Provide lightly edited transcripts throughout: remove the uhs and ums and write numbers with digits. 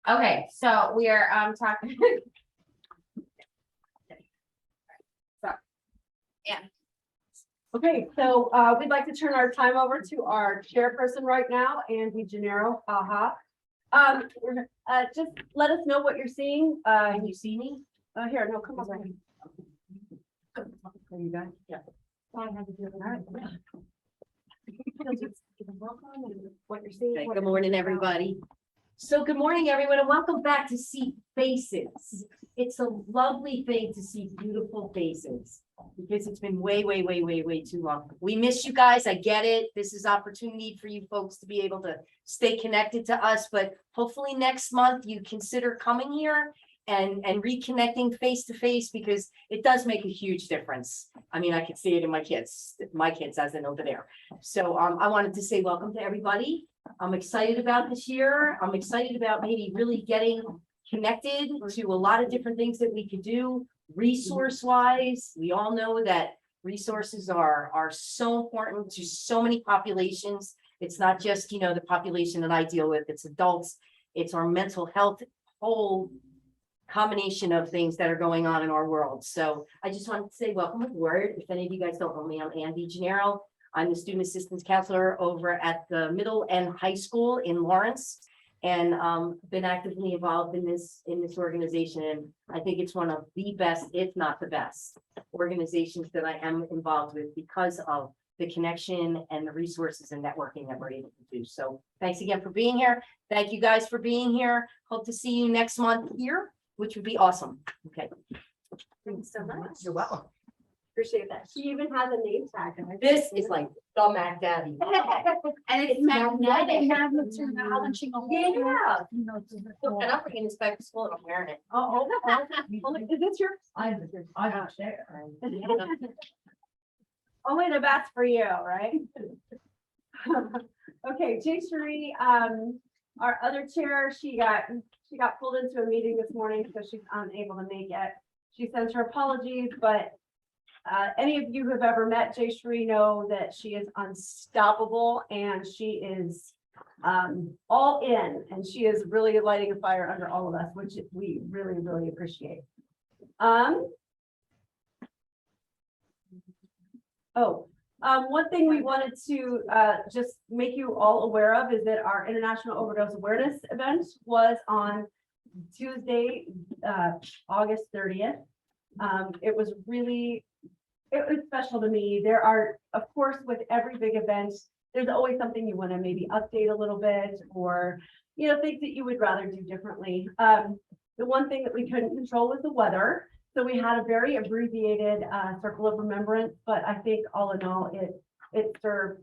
Okay, so we are talking. So, yeah. Okay, so we'd like to turn our time over to our chairperson right now, Andy Gennaro. Just let us know what you're seeing. Can you see me? Here, no, come over. Are you guys? Yeah. What you're seeing. Okay, good morning, everybody. So good morning, everyone, and welcome back to See Faces. It's a lovely thing to see beautiful faces because it's been way too long. We miss you guys. I get it. This is opportunity for you folks to be able to stay connected to us, but hopefully next month you consider coming here and reconnecting face to face because it does make a huge difference. I mean, I can see it in my kids as in over there. So I wanted to say welcome to everybody. I'm excited about this year. I'm excited about maybe really getting connected to a lot of different things that we could do resource wise. We all know that resources are so important to so many populations. It's not just, the population that I deal with, it's adults, it's our mental health, whole combination of things that are going on in our world. So I just wanted to say welcome aboard. If any of you guys don't know me, I'm Andy Gennaro. I'm the student assistance counselor over at the middle and high school in Lawrence, and been actively involved in this organization. And I think it's one of the best, if not the best, organizations that I am involved with because of the connection and the resources and networking that we're able to do. So thanks again for being here. Thank you guys for being here. Hope to see you next month here, which would be awesome. Okay. Thanks so much. You're welcome. Appreciate that. She even has a name tag. This is like the Mac Daddy. And it's magnetic. Yeah. And I'm bringing this back to school and I'm wearing it. Oh, is this yours? I'm there. Only the best for you, right? Okay, Jay Cherie, our other chair, she got pulled into a meeting this morning, so she's unable to make it. She sends her apologies, but any of you who have ever met Jay Cherie know that she is unstoppable and she is all in, and she is really lighting a fire under all of us, which we really appreciate. One thing we wanted to just make you all aware of is that our International Overdose Awareness event was on Tuesday, August 30th. It was special to me. There are, of course, with every big event, there's always something you want to maybe update a little bit, or things that you would rather do differently. The one thing that we couldn't control was the weather. So we had a very abbreviated circle of remembrance, but I think all in all, it served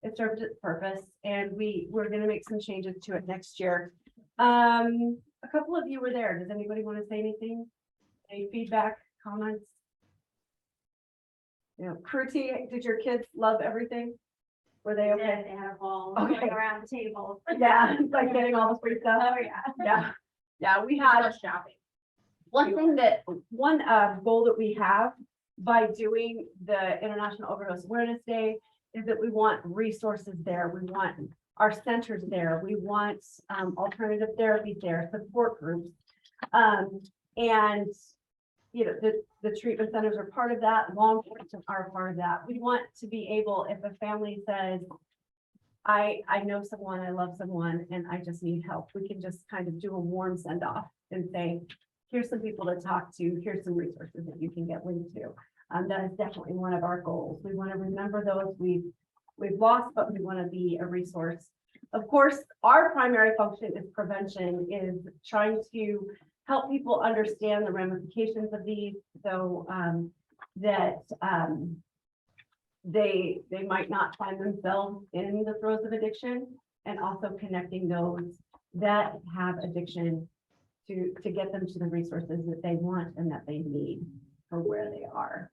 its purpose, and we're going to make some changes to it next year. A couple of you were there. Does anybody want to say anything? Any feedback, comments? Kruti, did your kids love everything? Were they okay? They had a ball Okay. around the table. Yeah, like getting all the free stuff. Oh, yeah. Yeah, we had Shopping. one goal that we have by doing the International Overdose Awareness Day is that we want resources there. We want our centers there. We want alternative therapies there, support groups. And the treatment centers are part of that, long-term are part of that. We want to be able, if a family says, I know someone, I love someone, and I just need help, we can just kind of do a warm send off and say, here's some people to talk to, here's some resources that you can get linked to. That is definitely one of our goals. We want to remember those we've lost, but we want to be a resource. Of course, our primary function is prevention, is trying to help people understand the ramifications of these, so that they might not find themselves in the throes of addiction, and also connecting those that have addiction to get them to the resources that they want and that they need for where they are.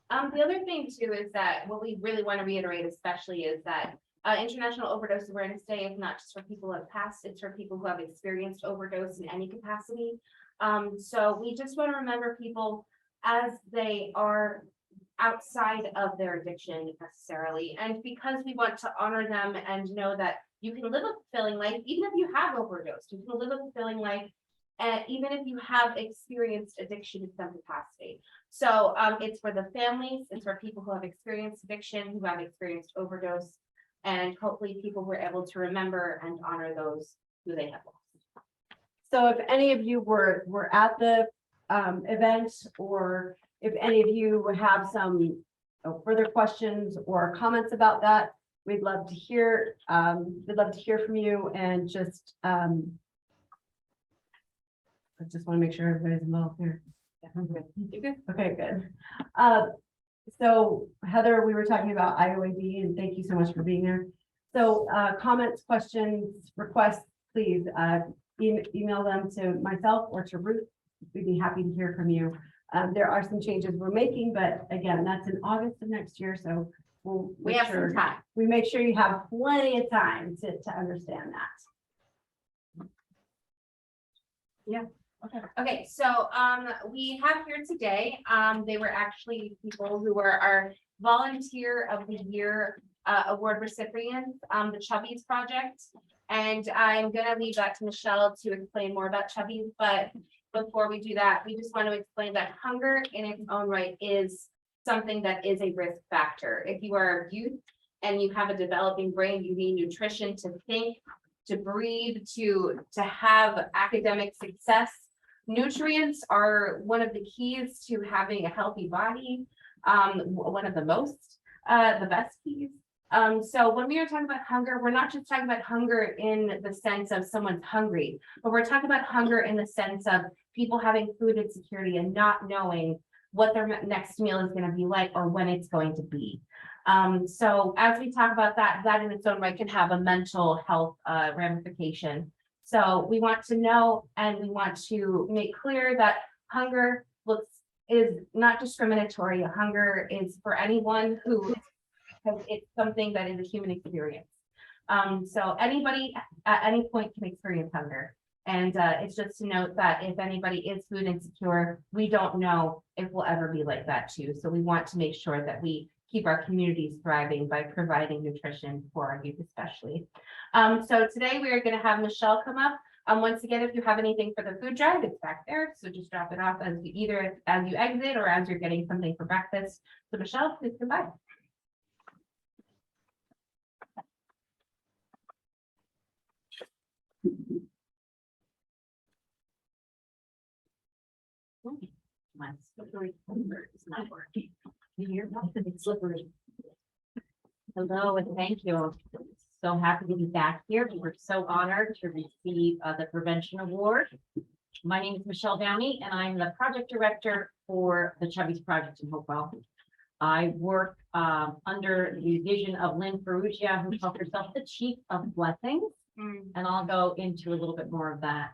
The other thing too is that what we really want to reiterate especially is that International Overdose Awareness Day is not just for people who have passed, it's for people who have experienced overdose in any capacity. So we just want to remember people as they are outside of their addiction necessarily. And because we want to honor them and know that you can live a fulfilling life, even if you have overdosed, you can live a fulfilling life. And even if you have experienced addiction in some capacity. So it's for the families, it's for people who have experienced addiction, who have experienced overdose. And hopefully people were able to remember and honor those who they have lost. So if any of you were at the event, or if any of you have some further questions or comments about that, we'd love to hear from you, and just I just want to make sure everybody's involved here. Okay, good. So Heather, we were talking about IOAD, and thank you so much for being there. So comments, questions, requests, please email them to myself or to Ruth. We'd be happy to hear from you. There are some changes we're making, but again, that's in August of next year, so We have some time. we make sure you have plenty of time to understand that. Yeah. Okay, so we have here today, they were actually people who were our Volunteer of the Year award recipients, the Chubby's Project. And I'm gonna leave that to Michelle to explain more about Chubby's, but before we do that, we just want to explain that hunger in its own right is something that is a risk factor. If you are a youth and you have a developing brain, you need nutrition to think, to breathe, to have academic success. Nutrients are one of the keys to having a healthy body, one of the best keys. So when we are talking about hunger, we're not just talking about hunger in the sense of someone's hungry, but we're talking about hunger in the sense of people having food insecurity and not knowing what their next meal is going to be like or when it's going to be. So as we talk about that in its own right can have a mental health ramification. So we want to know, and we want to make clear that hunger is not discriminatory. Hunger is for anyone who, because it's something that is a human experience. So anybody at any point can experience hunger. And it's just to note that if anybody is food insecure, we don't know if we'll ever be like that too. So we want to make sure that we keep our communities thriving by providing nutrition for our youth especially. So today we are going to have Michelle come up. Once again, if you have anything for the food drive, it's back there. So just drop it off as you exit or as you're getting something for breakfast. So Michelle, please come by. My slippery finger is not working. You hear nothing, it's slippery. Hello and thank you. So happy to be back here. We were so honored to receive the Prevention Award. My name is Michelle Downey and I'm the project director for the Chubby's Project in Hopewell. I work under the vision of Lynn Ferrugia, who calls herself the Chief of Blessings. And I'll go into a little bit more of that.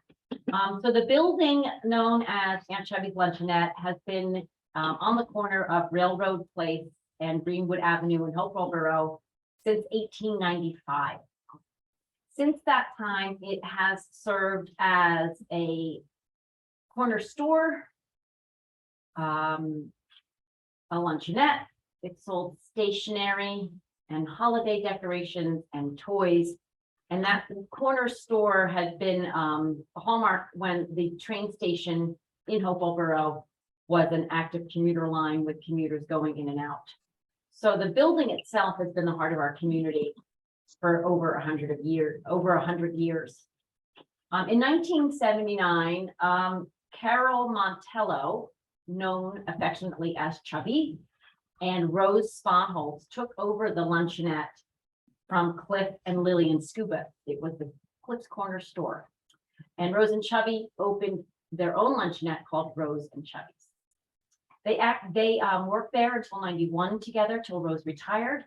So the building known as Aunt Chubby's Luncheonette has been on the corner of Railroad Place and Greenwood Avenue in Hopewell Borough since 1895. Since that time, it has served as a corner store, a luncheonette. It sold stationery and holiday decorations and toys. And that corner store had been a hallmark when the train station in Hopewell Borough was an active commuter line with commuters going in and out. So the building itself has been the heart of our community for over 100 years. In 1979, Carol Montello, known affectionately as Chubby, and Rose Sponholz took over the luncheonette from Cliff and Lillian Scuba. It was the Cliff's Corner store. And Rose and Chubby opened their own luncheonette called Rose and Chubby's. They worked there until 91 together, till Rose retired.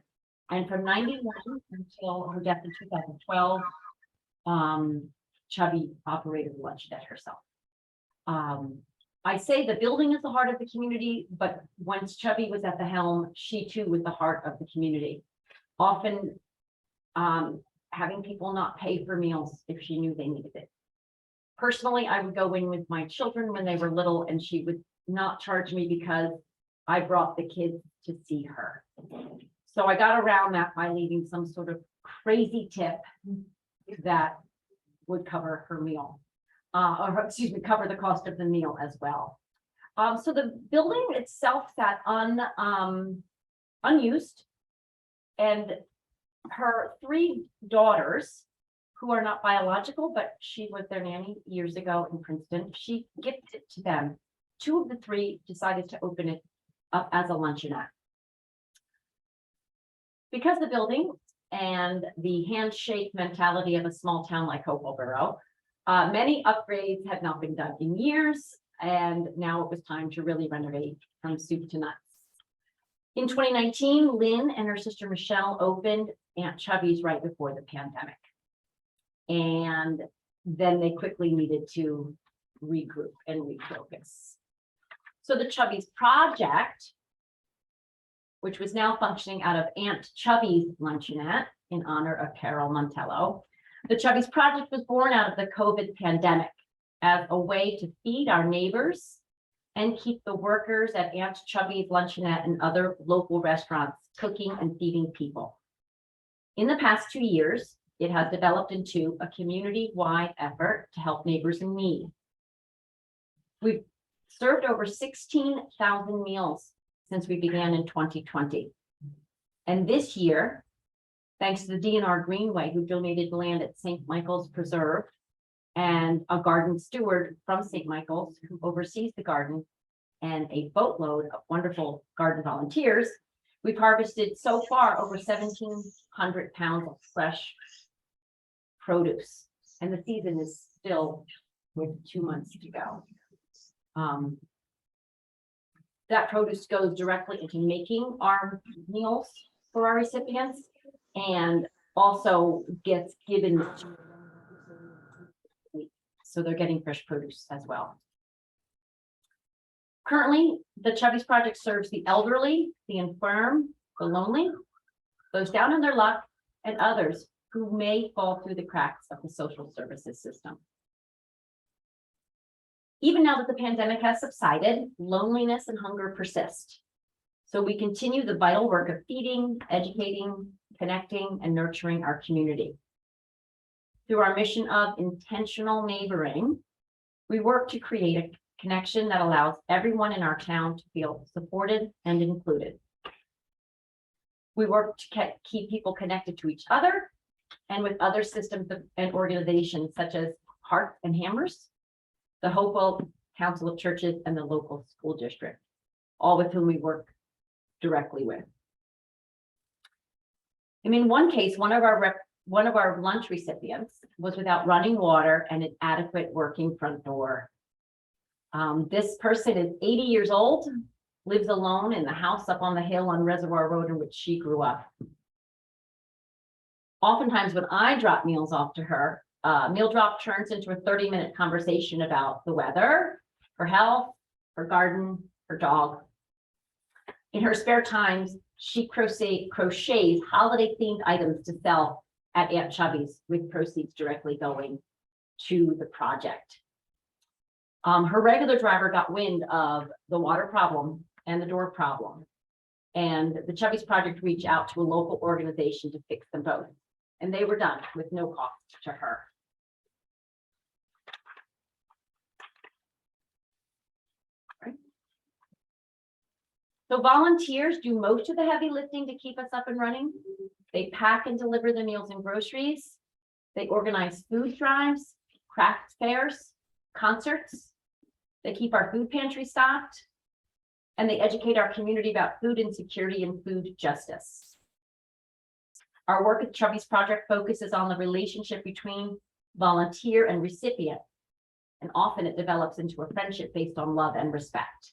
And from 91 until her death in 2012, Chubby operated the luncheonette herself. I say the building is the heart of the community, but once Chubby was at the helm, she too was the heart of the community. Often having people not pay for meals if she knew they needed it. Personally, I would go in with my children when they were little and she would not charge me because I brought the kids to see her. So I got around that by leaving some sort of crazy tip that would cover her meal. Or excuse me, cover the cost of the meal as well. So the building itself sat unused. And her 3 daughters, who are not biological, but she was their nanny years ago in Princeton, she gifted it to them. 2 of the 3 decided to open it up as a luncheonette. Because the building and the handshake mentality of a small town like Hopewell, many upgrades had not been done in years, and now it was time to really renovate from soup to nuts. In 2019, Lynn and her sister Michelle opened Aunt Chubby's right before the pandemic. And then they quickly needed to regroup and refocus. So the Chubby's project, which was now functioning out of Aunt Chubby's Luncheonette in honor of Carol Montello. The Chubby's project was born out of the COVID pandemic as a way to feed our neighbors and keep the workers at Aunt Chubby's Luncheonette and other local restaurants cooking and feeding people. In the past 2 years, it has developed into a community-wide effort to help neighbors in need. We've served over 16,000 meals since we began in 2020. And this year, thanks to the DNR Greenway, who donated land at St. Michael's Preserve, and a garden steward from St. Michael's who oversees the garden, and a boatload of wonderful garden volunteers, we've harvested so far over 1,700 pounds of fresh produce. And the season is still with 2 months to go. That produce goes directly into making our meals for our recipients and also gets given. So they're getting fresh produce as well. Currently, the Chubby's Project serves the elderly, the infirm, the lonely, those down on their luck, and others who may fall through the cracks of the social services system. Even now that the pandemic has subsided, loneliness and hunger persist. So we continue the vital work of feeding, educating, connecting, and nurturing our community. Through our mission of intentional neighboring, we work to create a connection that allows everyone in our town to feel supported and included. We work to keep people connected to each other and with other systems and organizations such as Hearts and Hammers, the Hopewell Council of Churches, and the local school district, all with whom we work directly with. In one case, one of our lunch recipients was without running water and an adequate working front door. This person is 80 years old, lives alone in the house up on the hill on Reservoir Road in which she grew up. Oftentimes when I drop meals off to her, meal drop turns into a 30-minute conversation about the weather, her health, her garden, her dog. In her spare times, she crochets holiday-themed items to sell at Aunt Chubby's, with proceeds directly going to the project. Her regular driver got wind of the water problem and the door problem, and the Chubby's Project reached out to a local organization to fix them both, and they were done with no cost to her. So volunteers do most of the heavy lifting to keep us up and running. They pack and deliver the meals and groceries. They organize food drives, craft fairs, concerts. They keep our food pantry stocked, and they educate our community about food insecurity and food justice. Our work at Chubby's Project focuses on the relationship between volunteer and recipient, and often it develops into a friendship based on love and respect.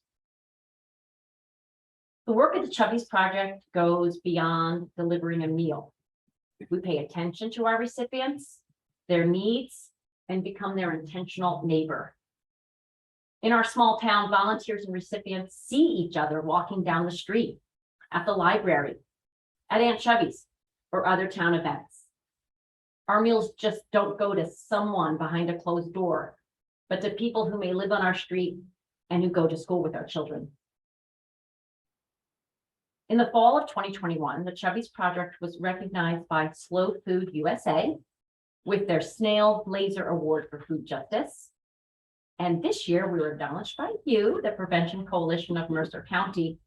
The work at the Chubby's Project goes beyond delivering a meal. We pay attention to our recipients, their needs, and become their intentional neighbor. In our small town, volunteers and recipients see each other walking down the street, at the library, at Aunt Chubby's, or other town events. Our meals just don't go to someone behind a closed door, but to people who may live on our street and who go to school with our children. In the fall of 2021, the Chubby's Project was recognized by Slow Food USA with their Snail Blazer Award for Food Justice. And this year, we were acknowledged by you, the Prevention Coalition of Mercer County,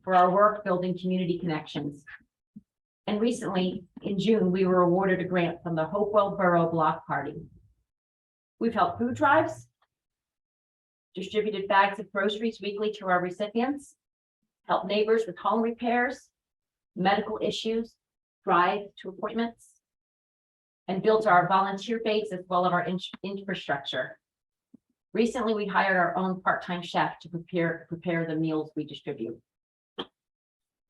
for our work building community connections. And recently, in June, we were awarded a grant from the Hopewell Borough Block Party. We've held food drives, distributed bags of groceries weekly to our recipients, helped neighbors with home repairs, medical issues, drive to appointments, and built our volunteer base as well as our infrastructure. Recently, we hired our own part-time chef to prepare the meals we distribute.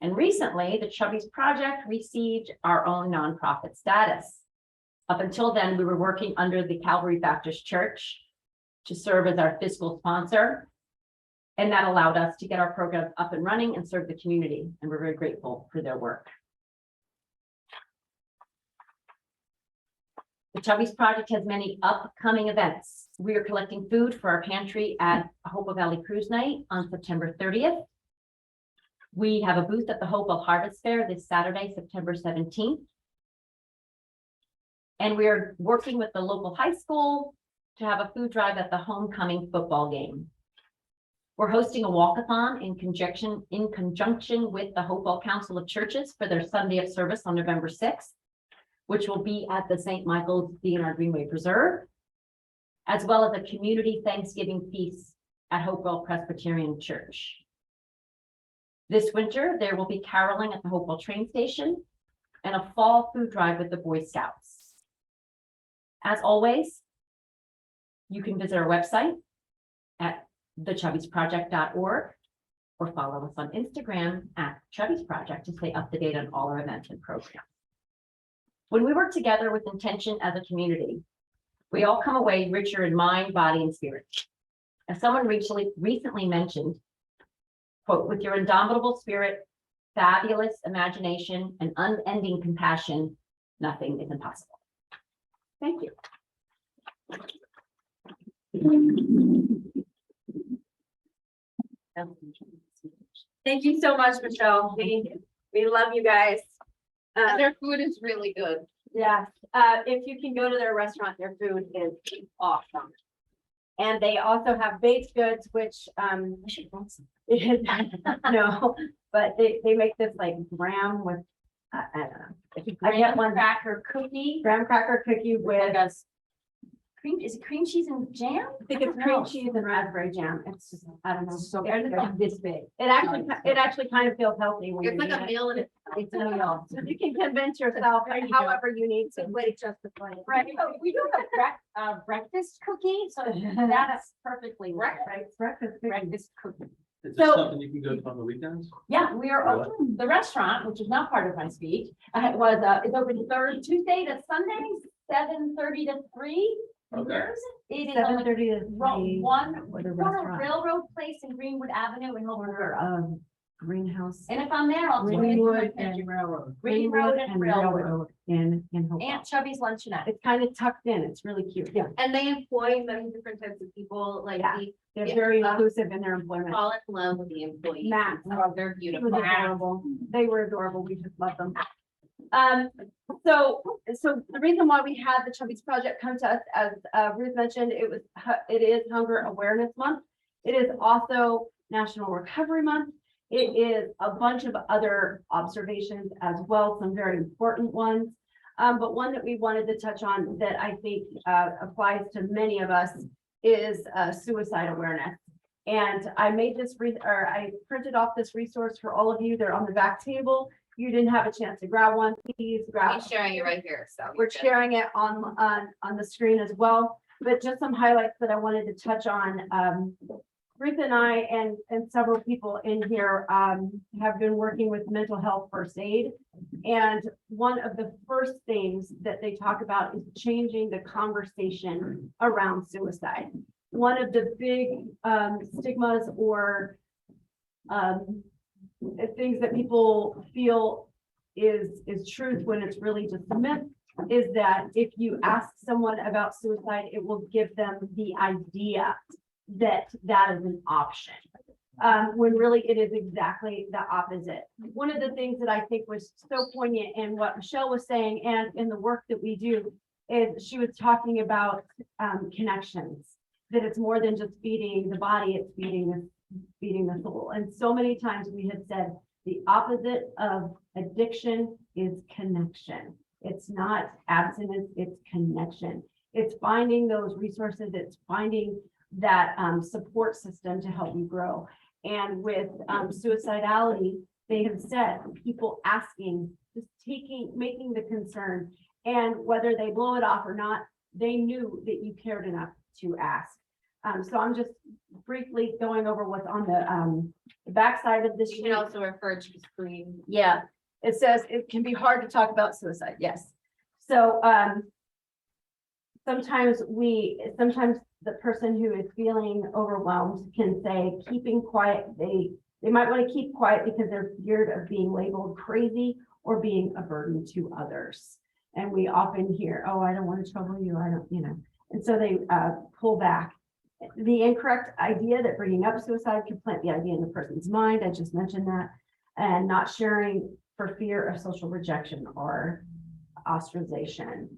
And recently, the Chubby's Project received our own nonprofit status. Up until then, we were working under the Calvary Baptist Church to serve as our fiscal sponsor. And that allowed us to get our programs up and running and serve the community. And we're very grateful for their work. The Chubby's Project has many upcoming events. We are collecting food for our pantry at Hopewell Valley Cruise Night on September 30th. We have a booth at the Hopewell Harvest Fair this Saturday, September 17th. And we are working with the local high school to have a food drive at the homecoming football game. We're hosting a walkathon in conjunction with the Hopewell Council of Churches for their Sunday of service on November 6th, which will be at the St. Michael's DNR Greenway Preserve, as well as a community Thanksgiving feast at Hopewell Presbyterian Church. This winter, there will be caroling at the Hopewell train station and a fall food drive with the Boy Scouts. As always, you can visit our website at thechubbysproject.org or follow us on Instagram at Chubby's Project to stay up to date on all our events and programs. When we work together with intention as a community, we all come away richer in mind, body, and spirit. As someone recently mentioned, quote, with your indomitable spirit, fabulous imagination, and unending compassion, nothing is impossible. Thank you. Thank you so much, Michelle. We love you guys. Their food is really good. Yes, if you can go to their restaurant, their food is awesome. And they also have baked goods, which no, but they make this like graham with I don't know. I get one Cracker cookie. graham cracker cookie with Cream, is it cream cheese and jam? I think it's cream cheese and raspberry jam. It's just, I don't know. So It's it's good. like this big. It actually kind of feels healthy when It's you like eat a it. meal and It's a meal. So you can convince yourself There you go. however you need to. way to justify it. Right, so we do have breakfast cookie, so that's perfectly right. Breakfast. Breakfast cookie. Is So- this something you can go to on the weekends? Yeah, we are Really? open, the restaurant, which is not part of my speech, is open Tuesday to Sunday, 7:30 to 3. Okay. It is on the 7:30 to 3. one With a corner restaurant. Railroad Place in Greenwood Avenue in Hopewell. Greenhouse. And if I'm there, I'll. do it. Greenwood Railroad. Greenwood and Railroad. In Hopewell. Aunt Chubby's Luncheonette. It's kind of tucked in. It's really cute. Yeah. And they employ many different types of people, like Yeah. we They're Yeah. very inclusive in their employment. fall in love with the employees. Matt. Oh, they're It beautiful. was adorable. They were adorable. We just love them. So the reason why we had the Chubby's Project come to us, as Ruth mentioned, it is Hunger Awareness Month. It is also National Recovery Month. It is a bunch of other observations as well, some very important ones. But one that we wanted to touch on that I think applies to many of us is suicide awareness. And I made this, I printed off this resource for all of you. They're on the back table. You didn't have a chance to grab one, please grab. I'm sharing it right here, so. We're sharing it on the screen as well, but just some highlights that I wanted to touch on. Ruth and I and several people in here have been working with mental health first aid. And one of the first things that they talk about is changing the conversation around suicide. One of the big stigmas or things that people feel is truth when it's really just a myth is that if you ask someone about suicide, it will give them the idea that that is an option. When really it is exactly the opposite. One of the things that I think was so poignant in what Michelle was saying and in the work that we do is she was talking about connections, that it's more than just feeding the body, it's feeding the soul. And so many times we have said the opposite of addiction is connection. It's not abstinence, it's connection. It's finding those resources, it's finding that support system to help you grow. And with suicidality, they have said people asking, just making the concern, and whether they blow it off or not, they knew that you cared enough to ask. So I'm just briefly going over what's on the backside of this You sheet. can also refer to the screen. Yeah, it says it can be hard to talk about suicide. Yes. So sometimes the person who is feeling overwhelmed can say keeping quiet. They might want to keep quiet because they're feared of being labeled crazy or being a burden to others. And we often hear, oh, I don't want to trouble you. I don't, and so they pull back. The incorrect idea that bringing up suicide can plant the idea in the person's mind. I just mentioned that. And not sharing for fear of social rejection or ostracization.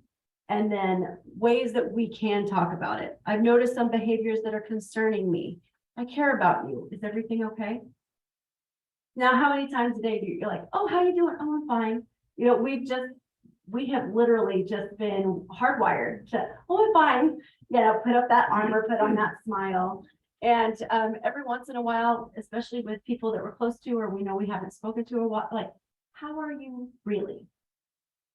And then ways that we can talk about it. I've noticed some behaviors that are concerning me. I care about you. Is everything okay? Now, how many times a day do you're like, oh, how you doing? Oh, I'm fine. We have literally just been hardwired to, oh, I'm fine. Put up that armor, put on that smile. And every once in a while, especially with people that we're close to, or we know we haven't spoken to a while, like, how are you really?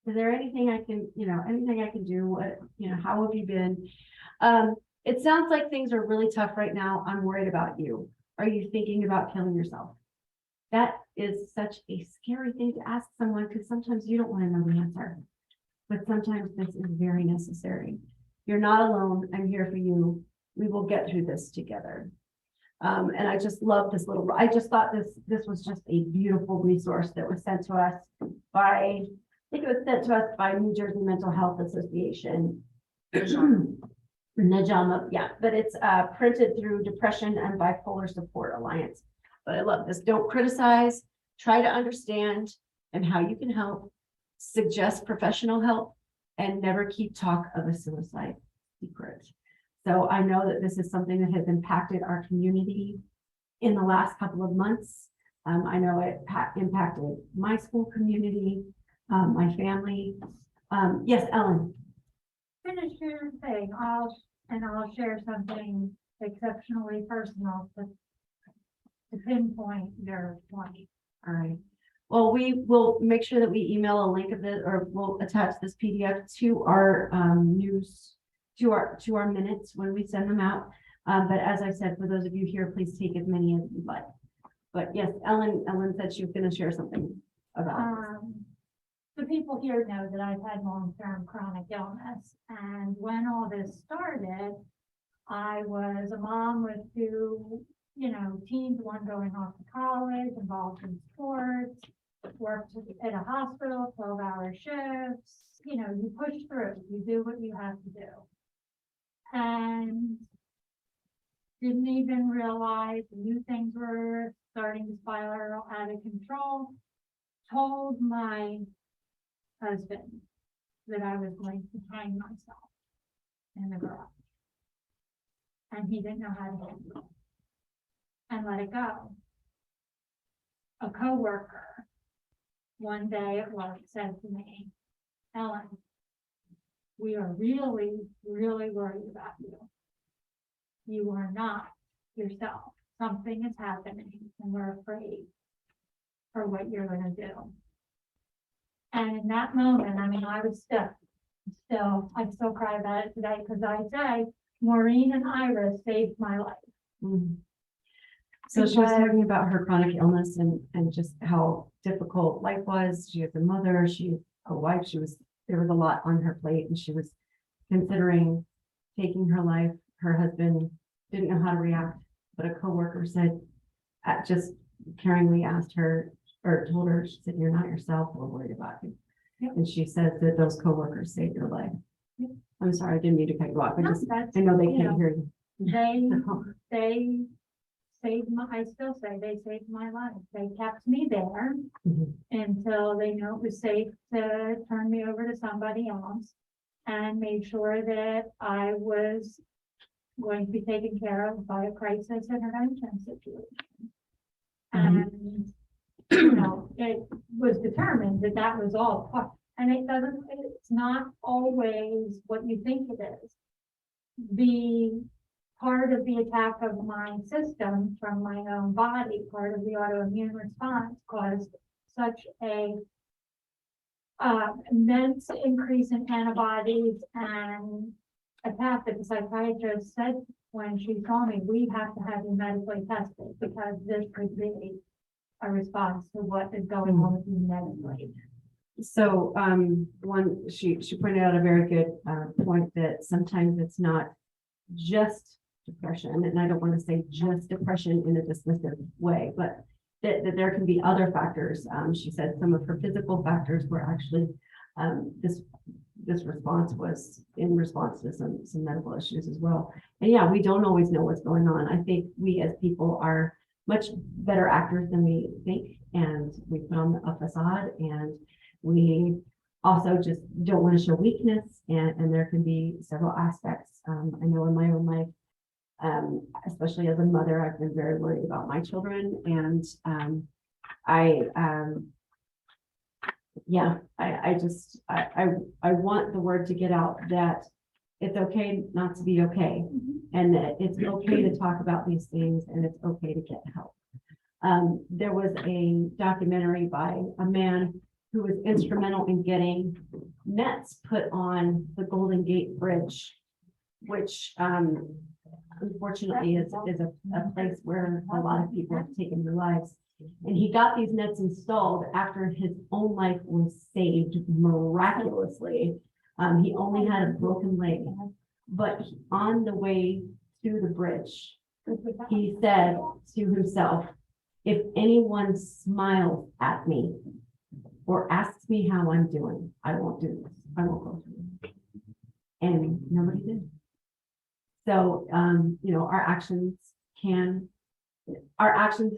Is there anything I can do? What, how have you been? It sounds like things are really tough right now. I'm worried about you. Are you thinking about killing yourself? That is such a scary thing to ask someone, because sometimes you don't want to know the answer, but sometimes this is very necessary. You're not alone. I'm here for you. We will get through this together. And I just love this I just thought this was just a beautiful resource that was sent to us by, I think it was sent to us by New Jersey Mental Health Association. Najama, yeah, but it's printed through Depression and Bipolar Support Alliance. But I love this. Don't criticize, try to understand and how you can help, suggest professional help, and never keep talk of a suicide secret. So I know that this is something that has impacted our community in the last couple of months. I know it impacted my school community, my family. Yes, Ellen. Finish your thing. I'll share something exceptionally personal to pinpoint your point. All right. Well, we will make sure that we email a link of this, or we'll attach this PDF to our to our minutes when we send them out. But as I said, for those of you here, please take as many as you'd like. But yes, Ellen said she was going to share something about this. The people here know that I've had long-term chronic illness, and when all this started, I was a mom with two, teens, one going off to college, involved in sports, worked at a hospital, 12-hour shifts. You push through, you do what you have to do. And didn't even realize new things were starting to spiral out of control. Told my husband that I was going to hang myself in the garage. And he didn't know how to handle it and let it go. A coworker one day at work said to me, Ellen, we are really, really worried about you. You are not yourself. Something is happening and we're afraid for what you're going to do. And in that moment, I was I still cry about it today, because I say Maureen and Iris saved my life. Mm-hmm. So she was talking about her chronic illness and just how difficult life was. She was a mother, she was a wife, there was a lot on her plate, and she was considering taking her life. Her husband didn't know how to react, but a coworker said, just caringly asked her, or told her, she said, you're not yourself, we're worried about you. Yep. And she said that those coworkers saved her life. Yep. I'm sorry, I didn't mean to cut you off. No, that's, I know they can't hear you. They saved I still say they saved my life. They kept me there Mhm. until they knew it was safe to turn me over to somebody else. and made sure that I was going to be taken care of by a crisis intervention situation. And, you know, it was determined that that was all part, and it's not always what you think it is. The part of the attack of my system from my own body, part of the autoimmune response caused such a immense increase in antibodies and attack that the psychiatrist said when she saw me, we have to have you medically tested because this could be a response to what is going on with you medically. So, she pointed out a very good, point that sometimes it's not just depression, and I don't want to say just depression in a dismissive way, but that there can be other factors. She said some of her physical factors were actually, this response was in response to some medical issues as well. And yeah, we don't always know what's going on. I think we as people are much better actors than we think, and we put on a facade, and we also just don't want to show weakness, and there can be several aspects. I know in my own life, especially as a mother, I've been very worried about my children, and I want the word to get out that it's okay not to be okay, and that it's okay to talk about these things, and it's okay to get help. There was a documentary by a man who was instrumental in getting nets put on the Golden Gate Bridge, which unfortunately is a place where a lot of people have taken their lives. And he got these nets installed after his own life was saved miraculously. He only had a broken leg, but on the way to the bridge, he said to himself, if anyone smiles at me or asks me how I'm doing, I won't do this. I won't go through it. And nobody did. So, our actions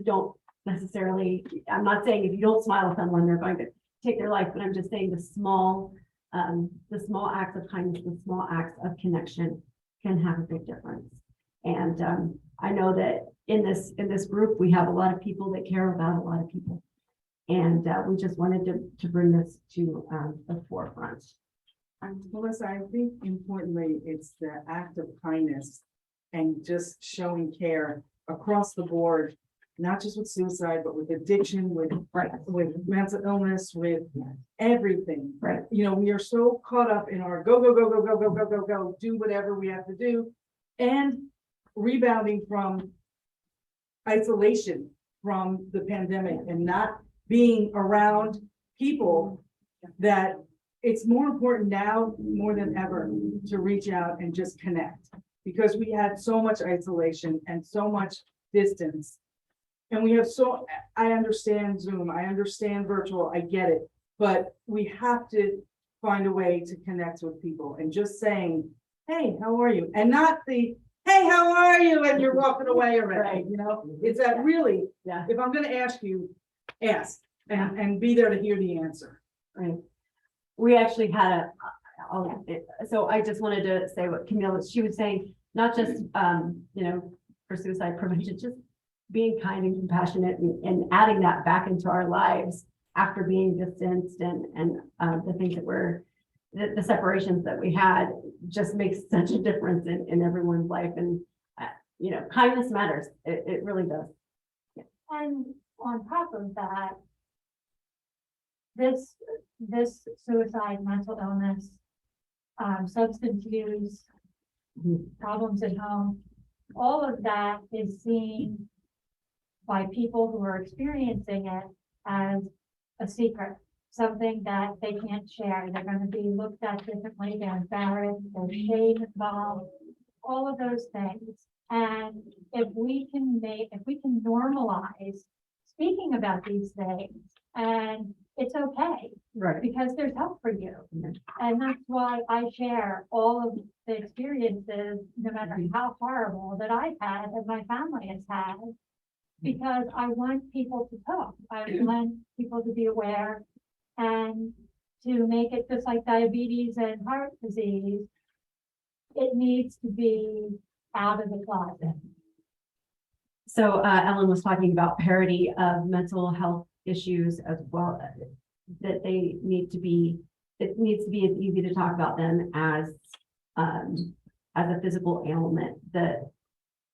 don't necessarily, I'm not saying if you don't smile at someone, they're going to take their life, but I'm just saying the small acts of kindness, the small acts of connection can have a big difference. And I know that in this group, we have a lot of people that care about a lot of people. And we just wanted to bring this to the forefront. Melissa, I think importantly, it's the act of kindness and just showing care across the board, not just with suicide, but with addiction, with mental illness, with everything. Right. You know, we are so caught up in our go, do whatever we have to do, and rebounding from isolation from the pandemic and not being around people that it's more important now more than ever to reach out and just connect, because we had so much isolation and so much distance. And we have I understand Zoom, I understand virtual, I get it, but we have to find a way to connect with people and just saying, hey, how are you? And not the, hey, how are you? And you're walking away already, Right. you know? It's that really, Yeah. if I'm gonna ask you, ask and be there to hear the answer. Right. We actually had so I just wanted to say what Camille, she was saying, not just, for suicide prevention, just being kind and compassionate and adding that back into our lives after being distanced and the things that the separations that we had just makes such a difference in everyone's life. And, kindness matters. It really does. And on top of that, this suicide, mental illness, substance use, problems at home, all of that is seen by people who are experiencing it as a secret, something that they can't share. They're going to be looked at differently. They're embarrassed, there's shame involved, all of those things. And if we can normalize speaking about these things, and it's okay, Right. because there's help for you. And that's why I share all of the experiences, no matter how horrible, that I've had and my family has had, because I want people to talk. I want people to be aware and to make it just like diabetes and heart disease, it needs to be out of the closet. So Ellen was talking about parity of mental health issues as well, that they need to be, it needs to be as easy to talk about them as a physical ailment, that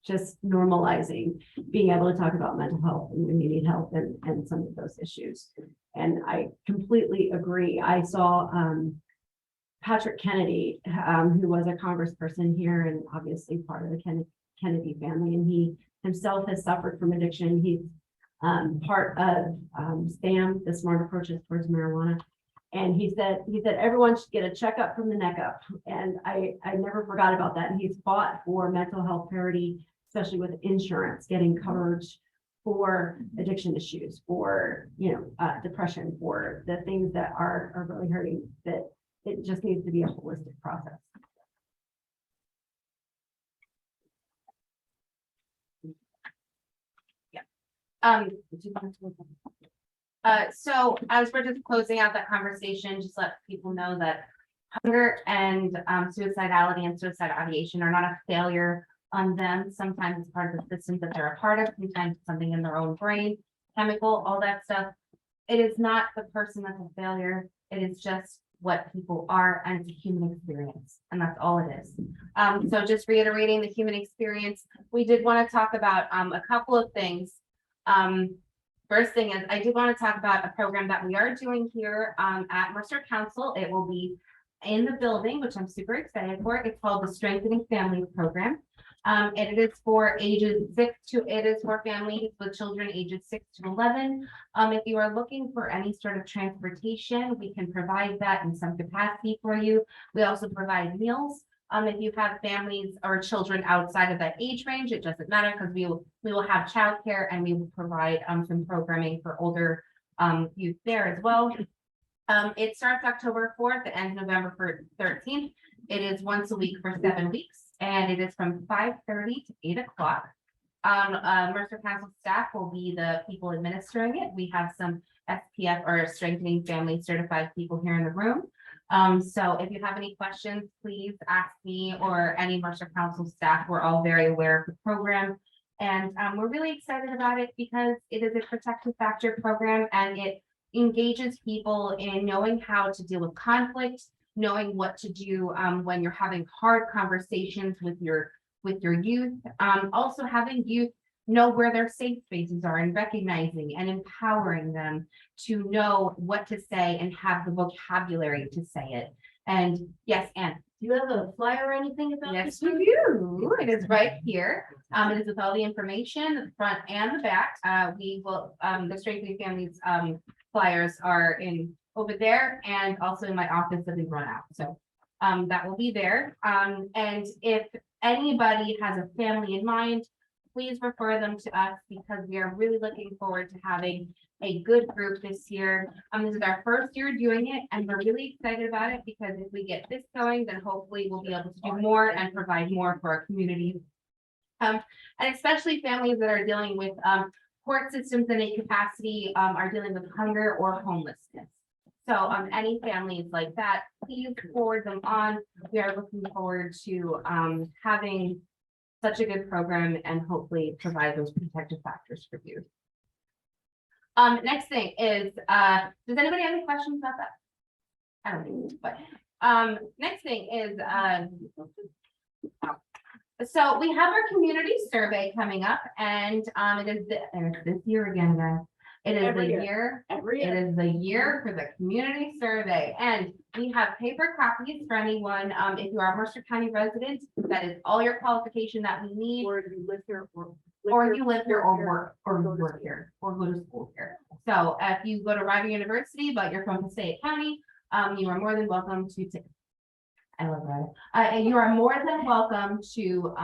just normalizing being able to talk about mental health and when you need help and some of those issues. And I completely agree. I saw Patrick Kennedy, who was a congressperson here and obviously part of the Kennedy family, and he himself has suffered from addiction. He's part of STAM, the Smart Approaches Towards Marijuana. And he said everyone should get a checkup from the neck up. And I never forgot about that. And he's fought for mental health parity, especially with insurance, getting coverage for addiction issues, for, you know, depression, for the things that are really hurting, that it just needs to be a holistic process. So as we're just closing out that conversation, just let people know that hunger and suicidality and suicide ideation are not a failure on them. Sometimes it's part of the systems that they're a part of, sometimes it's something in their own brain, chemical, all that stuff. It is not the person that's a failure. It is just what people are, and it's a human experience, and that's all it is. So just reiterating the human experience, we did want to talk about a couple of things. First thing is, I did want to talk about a program that we are doing here at Mercer Council. It will be in the building, which I'm super excited for. It's called the Strengthening Families Program. And it is for families with children ages 6 to 11. If you are looking for any sort of transportation, we can provide that in some capacity for you. We also provide meals. If you have families or children outside of that age range, it doesn't matter, because we will have childcare, and we will provide some programming for older youth there as well. It starts October 4th and ends November 13th. It is once a week for 7 weeks, and it is from 5:30 to 8 o'clock. Mercer Council staff will be the people administering it. We have some SPF or Strengthening Family certified people here in the room. So if you have any questions, please ask me or any Mercer Council staff. We're all very aware of the program. And we're really excited about it because it is a protective factor program, and it engages people in knowing how to deal with conflict, knowing what to do when you're having hard conversations with your youth. Also having youth know where their safe spaces are, and recognizing and empowering them to know what to say and have the vocabulary to say it. And yes, Anne. Do you have a flyer or anything about Yes, this? we do. It is right here. It is with all the information, the front and the back. We will, the Strengthening Families flyers are in over there, and also in my office that we run out. So that will be there. And if anybody has a family in mind, please refer them to us, because we are really looking forward to having a good group this year. This is our first year doing it, and we're really excited about it, because if we get this going, then hopefully we'll be able to do more and provide more for our communities. And especially families that are dealing with court systems in a capacity, are dealing with hunger or homelessness. So any families like that, please forward them on. We are looking forward to having such a good program, and hopefully provide those protective factors for you. Next thing is, does anybody have any questions about that? I don't think, but next thing is, so we have our community survey coming up, and it is this year again, guys. It is Every the year. It is the year for the community survey, and we have paper copies for anyone. If you are a Mercer County resident, that is all your qualification that we need. Or you live here, Or you live here, or work here, or go to school here. So if you go to Rider University, but you're from Passaic County, you are more than welcome to take. I love that. And you are more than welcome to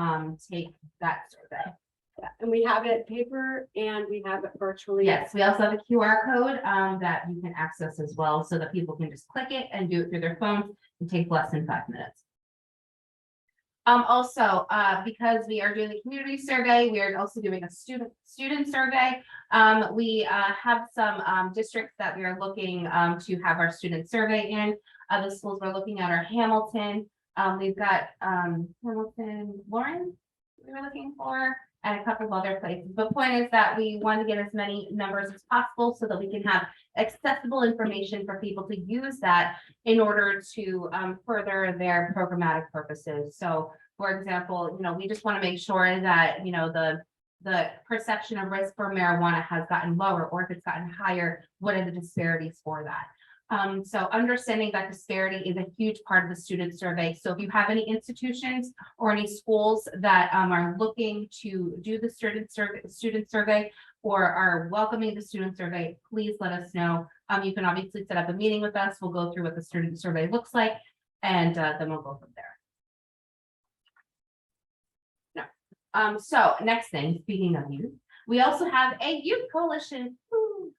take that survey. and we have it paper and we have it virtually. Yes, we also have a QR code that you can access as well, so that people can just click it and do it through their phone. It takes less than 5 minutes. Also, because we are doing the community survey, we are also doing a student survey. We have some districts that we are looking to have our student survey in. The schools we're looking at are Hamilton. We've got Hamilton, Lawrence, we were looking for, and a couple of other places. The point is that we want to get as many numbers as possible so that we can have accessible information for people to use that in order to further their programmatic purposes. So, for example, we just want to make sure that, the perception of risk for marijuana has gotten lower, or if it's gotten higher, what are the disparities for that? So understanding that disparity is a huge part of the student survey. So if you have any institutions or any schools that are looking to do the student survey or are welcoming the student survey, please let us know. You can obviously set up a meeting with us. We'll go through what the student survey looks like, and then we'll go from there. No. So next thing, speaking of youth, we also have a youth coalition. Woo.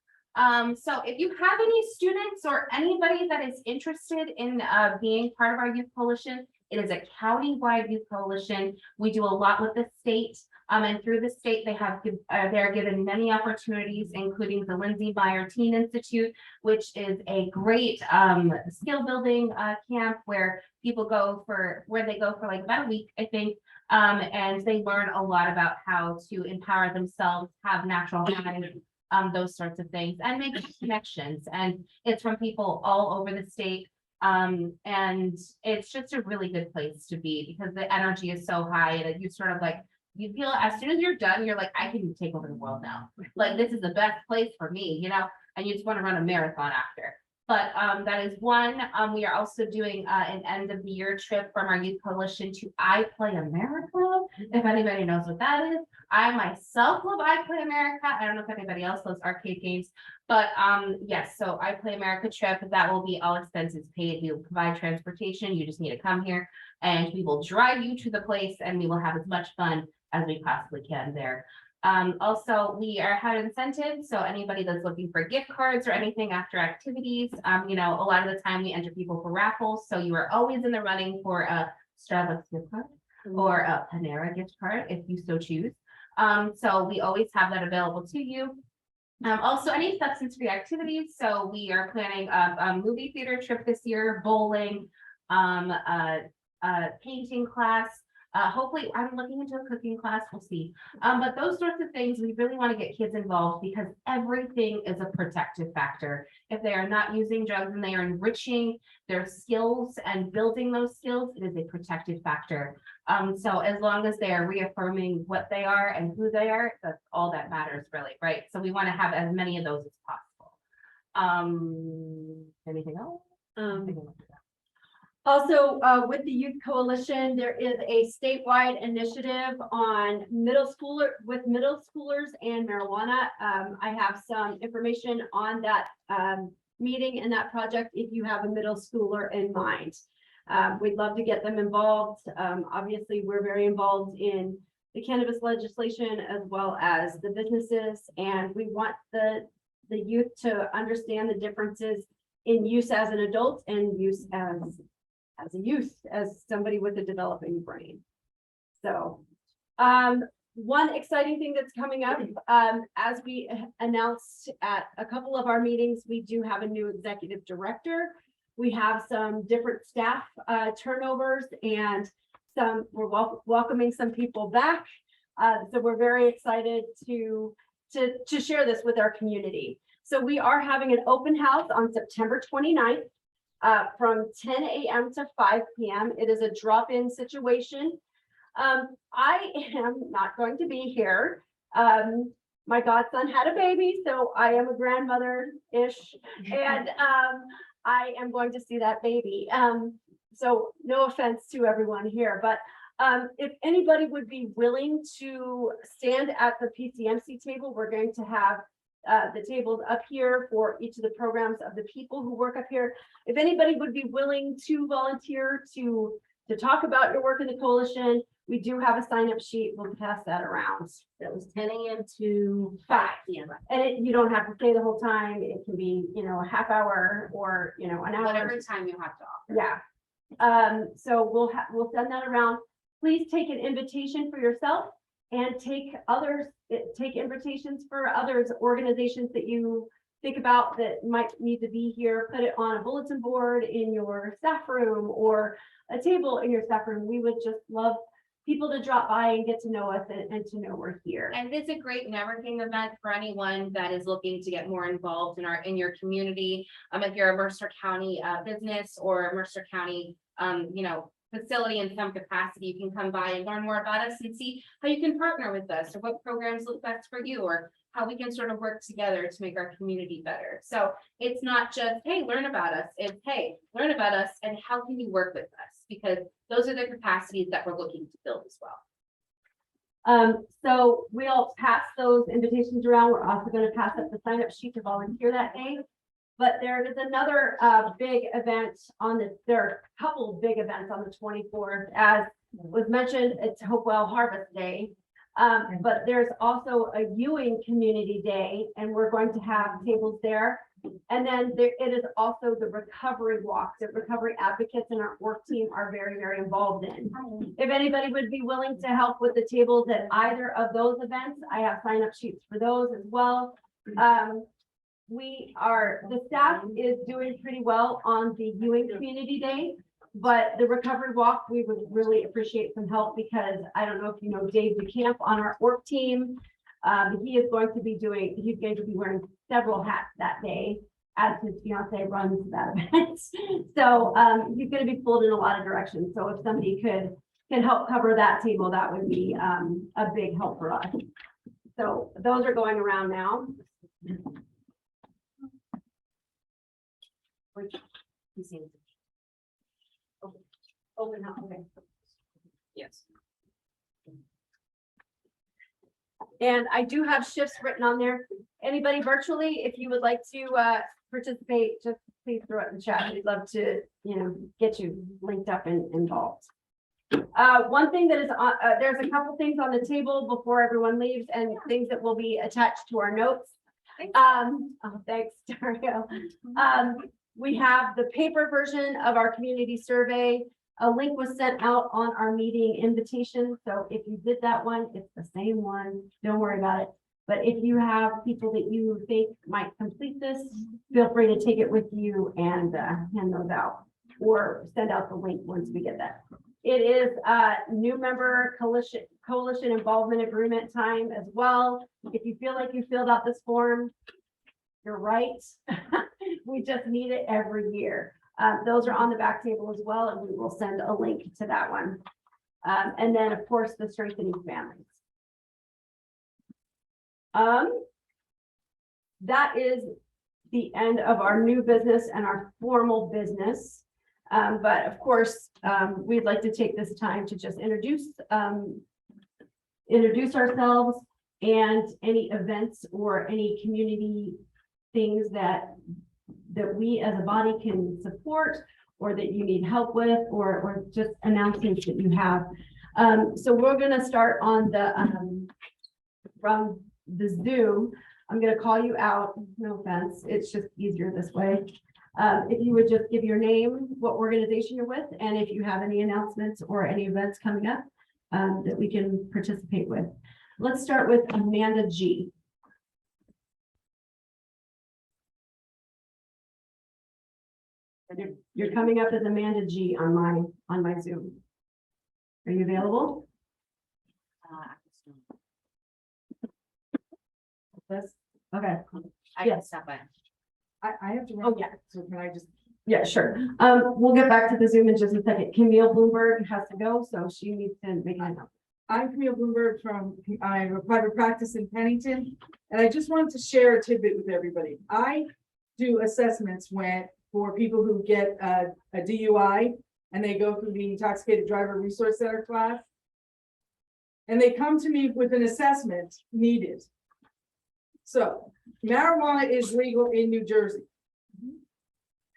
So if you have any students or anybody that is interested in being part of our youth coalition, it is a county-wide youth coalition. We do a lot with the state, and through the state, they're given many opportunities, including the Lindsay Meyer Teen Institute, which is a great skill building camp where people go for like about a week, I think, and they learn a lot about how to empower themselves, have natural highs, those sorts of things, and make connections. And it's from people all over the state. And it's just a really good place to be because the energy is so high, and you sort of like, you feel as soon as you're done, you're like, I can take over the world now. Like, this is the best place for me, and you just want to run a marathon after. But that is one. We are also doing an end of the year trip from our youth coalition to I Play America. If anybody knows what that is, I myself love I Play America. I don't know if anybody else loves arcade games, but yes. So I Play America trip, that will be all expenses paid. We will provide transportation. You just need to come here, and we will drive you to the place, and we will have as much fun as we possibly can there. Also, we have incentives. So anybody that's looking for gift cards or anything after activities, a lot of the time we enter people for raffles. So you are always in the running for a Starbucks gift card or a Panera gift card if you so choose. So we always have that available to you. Also any substance-free activities. So we are planning a movie theater trip this year, bowling, painting class. Hopefully, I'm looking into a cooking class, we'll see. But those sorts of things, we really want to get kids involved because everything is a protective factor. If they are not using drugs and they are enriching their skills and building those skills, it is a protective factor. So as long as they are reaffirming what they are and who they are, that's all that matters really, right? So we want to have as many of those as possible. Anything else? Also, with the Youth Coalition, there is a statewide initiative on middle schoolers and marijuana. I have some information on that meeting and that project if you have a middle schooler in mind. We'd love to get them involved. Obviously, we're very involved in the cannabis legislation as well as the businesses, and we want the youth to understand the differences in use as an adult and use as a youth, as somebody with a developing brain. So one exciting thing that's coming up, as we announced at a couple of our meetings, we do have a new executive director. We have some different staff turnovers, and we're welcoming some people back. So we're very excited to share this with our community. So we are having an open house on September 29th. From 10 a.m. to 5 p.m. It is a drop-in situation. I am not going to be here. My godson had a baby, so I am a grandmother-ish, and I am going to see that baby. So no offense to everyone here, but if anybody would be willing to stand at the PCMC table, we're going to have the tables up here for each of the programs of the people who work up here. If anybody would be willing to volunteer to talk about your work in the coalition, we do have a sign-up sheet. We'll pass that around. That was 10 a.m. to 5 p.m. And you don't have to stay the whole time. It can be, a half hour or, an hour. Whatever time you have to offer. Yeah. So we'll send that around. please take an invitation for yourself and take invitations for others, organizations that you think about that might need to be here. Put it on a bulletin board in your staff room or a table in your staff room. We would just love people to drop by and get to know us and to know we're here. And it's a great networking event for anyone that is looking to get more involved in your community. If you're a Mercer County business or a Mercer County facility in some capacity, you can come by and learn more about us and see how you can partner with us or what programs look best for you or how we can sort of work together to make our community better. So it's not just, hey, learn about us. It's, hey, learn about us and how can you work with us? Because those are the capacities that we're looking to build as well. So we'll pass those invitations around. We're also going to pass up the sign up sheet to volunteer that day. But there is another big event there are a couple of big events on the 24th. As was mentioned, it's Hopewell Harvest Day. But there's also a Ewing Community Day, and we're going to have tables there. And then it is also the recovery walk that recovery advocates and our work team are very, very involved in. If anybody would be willing to help with the tables at either of those events, I have sign up sheets for those as well. The staff is doing pretty well on the Ewing Community Day, but the recovery walk, we would really appreciate some help because I don't know if you know Dave DeCamp on our work team. He's going to be wearing several hats that day as his fiance runs that event. So he's going to be pulled in a lot of directions. So if somebody can help cover that table, that would be a big help for us. So those are going around now. Open up, okay. Yes. And I do have shifts written on there. Anybody virtually, if you would like to participate, just please throw it in the chat. We'd love to, get you linked up and involved. One thing that is on, there's a couple things on the table before everyone leaves and things that will be attached to our notes. Thanks, Dario. We have the paper version of our community survey. A link was sent out on our meeting invitation. So if you did that one, it's the same one. Don't worry about it. But if you have people that you think might complete this, feel free to take it with you and hand those out or send out the link once we get that. It is new member coalition involvement agreement time as well. If you feel like you filled out this form, you're right. We just need it every year. Those are on the back table as well, and we will send a link to that one. And then, of course, the strengthening families. That is the end of our new business and our formal business. But of course, we'd like to take this time to just introduce ourselves and any events or any community things that we as a body can support or that you need help with or just announcements that you have. So we're going to start on from the Zoom. I'm going to call you out. No offense. It's just easier this way. If you would just give your name, what organization you're with, and if you have any announcements or any events coming up that we can participate with. Let's start with Amanda G. You're coming up as Amanda G on my Zoom. Are you available? This? Okay. I Yes. can stop by. I have to. Oh, yeah. So can I just? Yeah, sure. We'll get back to the Zoom in just a second. Camille Bloomberg has to go, so she needs to make an announcement. I'm Camille Bloomberg I have a private practice in Pennington, and I just wanted to share a tidbit with everybody. I do assessments for people who get a DUI and they go through the Intoxicated Driver Resource Center class. And they come to me with an assessment needed. So marijuana is legal in New Jersey.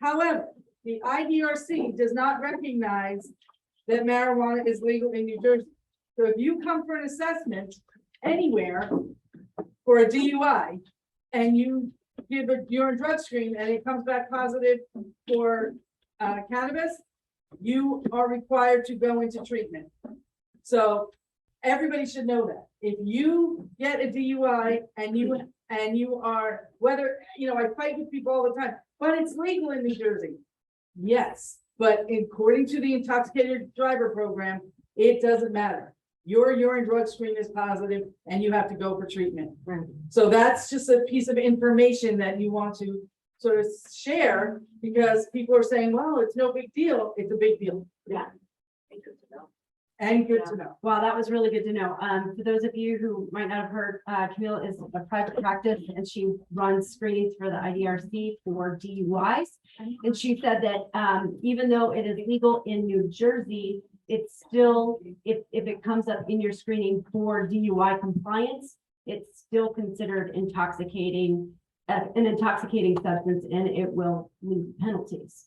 However, the IDRC does not recognize that marijuana is legal in New Jersey. So if you come for an assessment anywhere for a DUI and you give a urine drug screen and it comes back positive for cannabis, you are required to go into treatment. So everybody should know that. If you get a DUI and you are, whether, I fight with people all the time, but it's legal in New Jersey. Yes, but according to the intoxicated driver program, it doesn't matter. Your urine drug screen is positive and you have to go for treatment. Right. So that's just a piece of information that you want to sort of share, because people are saying, well, it's no big deal. It's a big deal. Yeah. And good to know. Wow, that was really good to know. For those of you who might not have heard, Camille is a private practice and she runs screenings for the IDRC for DUIs. And she said that even though it is legal in New Jersey, it's still, if it comes up in your screening for DUI compliance, it's still considered intoxicating, an intoxicating substance, and it will lead to penalties.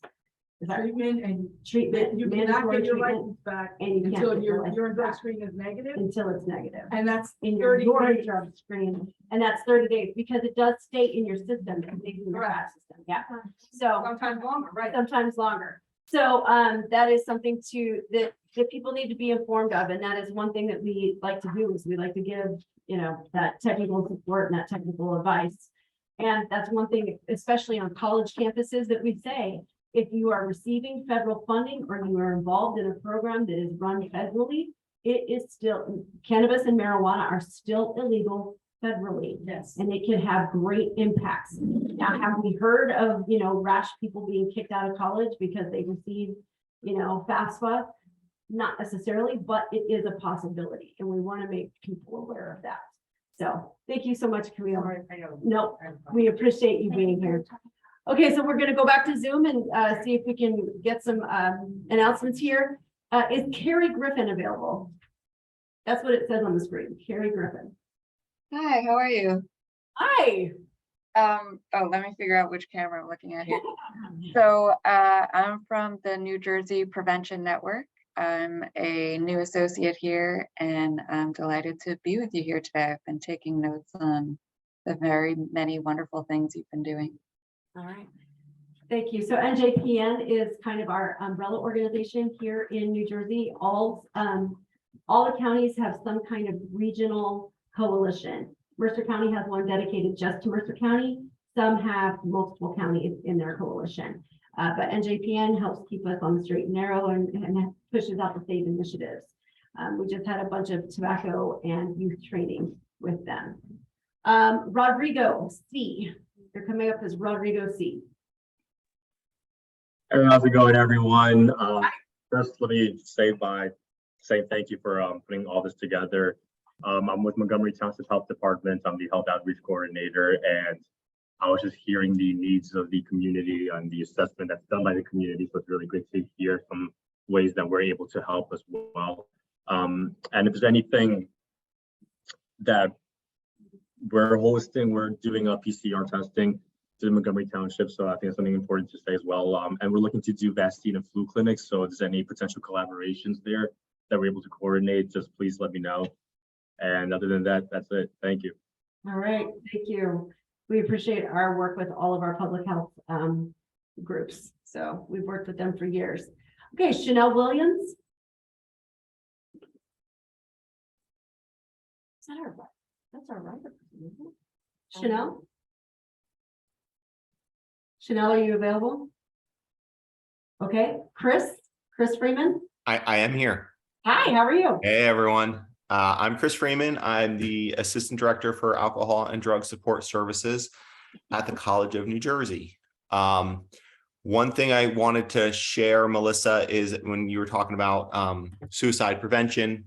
Is that Treatment and treatment? you cannot mandatory get your treatment license back and you can't until get your your license urine drug back screen is negative. until it's negative. And that's In your 30 urine days. drug screen, and that's 30 days, because it does stay in your system, it stays in your fat system, yeah. So Sometimes longer, right? sometimes longer. So that is something that people need to be informed of, and that is one thing that we like to do, is we like to give, that technical support and that technical advice. And that's one thing, especially on college campuses, that we say, if you are receiving federal funding or you are involved in a program that is run federally, it is still, cannabis and marijuana are still illegal federally. Yes. And it can have great impacts. Now, have we heard of, rash people being kicked out of college because they received, FAFSA? Not necessarily, but it is a possibility, and we want to make people aware of that. So thank you so much, Camille. No, we appreciate you being here. Okay, so we're going to go back to Zoom and see if we can get some announcements here. Is Carrie Griffin available? That's what it says on the screen. Carrie Griffin. Hi, how are you? Hi. Oh, let me figure out which camera I'm looking at here. So I'm from the New Jersey Prevention Network. I'm a new associate here, and I'm delighted to be with you here today. I've been taking notes on the very many wonderful things you've been doing. All right. Thank you. So NJPN is kind of our umbrella organization here in New Jersey. All the counties have some kind of regional coalition. Mercer County has one dedicated just to Mercer County. Some have multiple counties in their coalition. But NJPN helps keep us on the straight and narrow and pushes out the state initiatives. We just had a bunch of tobacco and youth training with them. Rodrigo C. You're coming up as Rodrigo C. Hey, how's it going, everyone? First, let me say thank you for putting all this together. I'm with Montgomery Township Health Department. I'm the health outreach coordinator, and I was just hearing the needs of the community and the assessment that's done by the community. So it's really great to hear some ways that we're able to help as well. And if there's anything that we're hosting, we're doing a PCR testing to Montgomery Township. So I think it's something important to say as well. And we're looking to do vaccine and flu clinics. So if there's any potential collaborations there that we're able to coordinate, just please let me know. And other than that, that's it. Thank you. All right, thank you. We appreciate our work with all of our public health groups. So we've worked with them for years. Okay, Chanel Williams. Is that our, that's our right? Chanel? Chanel, are you available? Okay, Chris Freeman. I am here. Hi, how are you? Hey, everyone. I'm Chris Freeman. I'm the Assistant Director for Alcohol and Drug Support Services at the College of New Jersey. One thing I wanted to share, Melissa, is when you were talking about suicide prevention